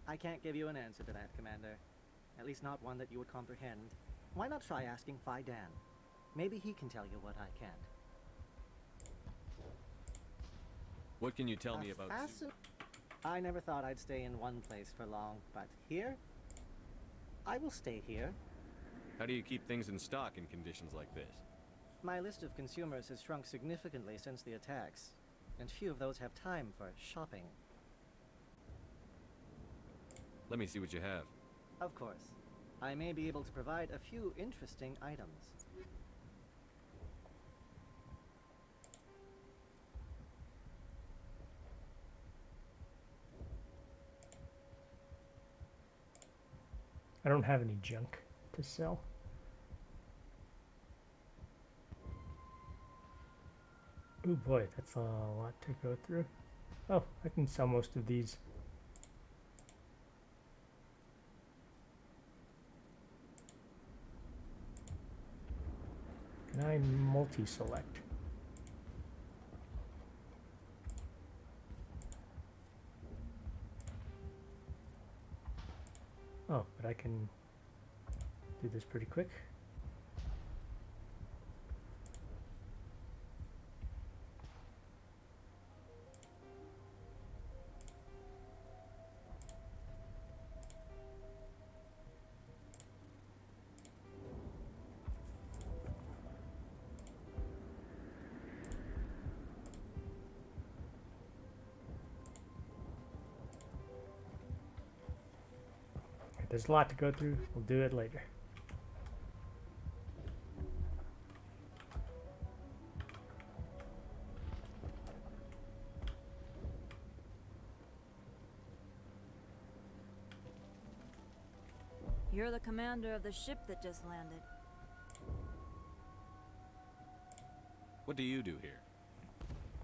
I can't give you an answer to that, Commander. At least not one that you would comprehend. Why not try asking Fidan? Maybe he can tell you what I can't. What can you tell me about Zoo? I never thought I'd stay in one place for long, but here? I will stay here. How do you keep things in stock in conditions like this? My list of consumers has shrunk significantly since the attacks, and few of those have time for shopping. Let me see what you have. Of course. I may be able to provide a few interesting items. I don't have any junk to sell. Oh boy, that's a lot to go through. Oh, I can sell most of these. Can I multi-select? Oh, but I can do this pretty quick. There's a lot to go through. We'll do it later. You're the commander of the ship that just landed. What do you do here?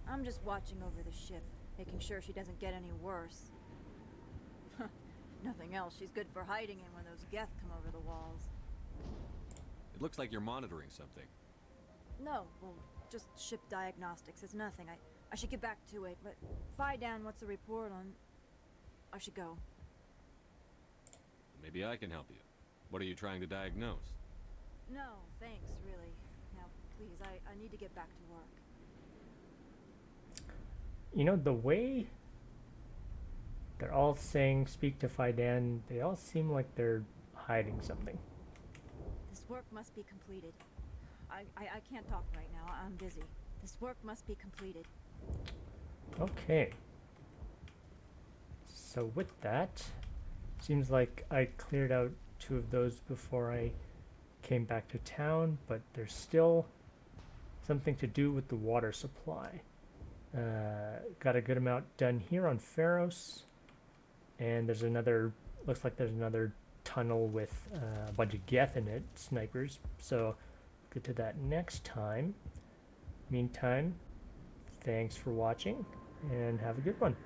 I'm just watching over the ship, making sure she doesn't get any worse. Nothing else, she's good for hiding in when those Geth come over the walls. It looks like you're monitoring something. No, well, just ship diagnostics. It's nothing. I should get back to it, but Fidan, what's the report on... I should go. Maybe I can help you. What are you trying to diagnose? No, thanks, really. Now, please, I need to get back to work. You know, the way they're all saying speak to Fidan, they all seem like they're hiding something. This work must be completed. I can't talk right now. I'm busy. This work must be completed. Okay. So with that, seems like I cleared out 2 of those before I came back to town, but there's still something to do with the water supply. Got a good amount done here on Feros, and there's another, looks like there's another tunnel with a bunch of Geth in it, snipers, so get to that next time. Meantime, thanks for watching, and have a good one.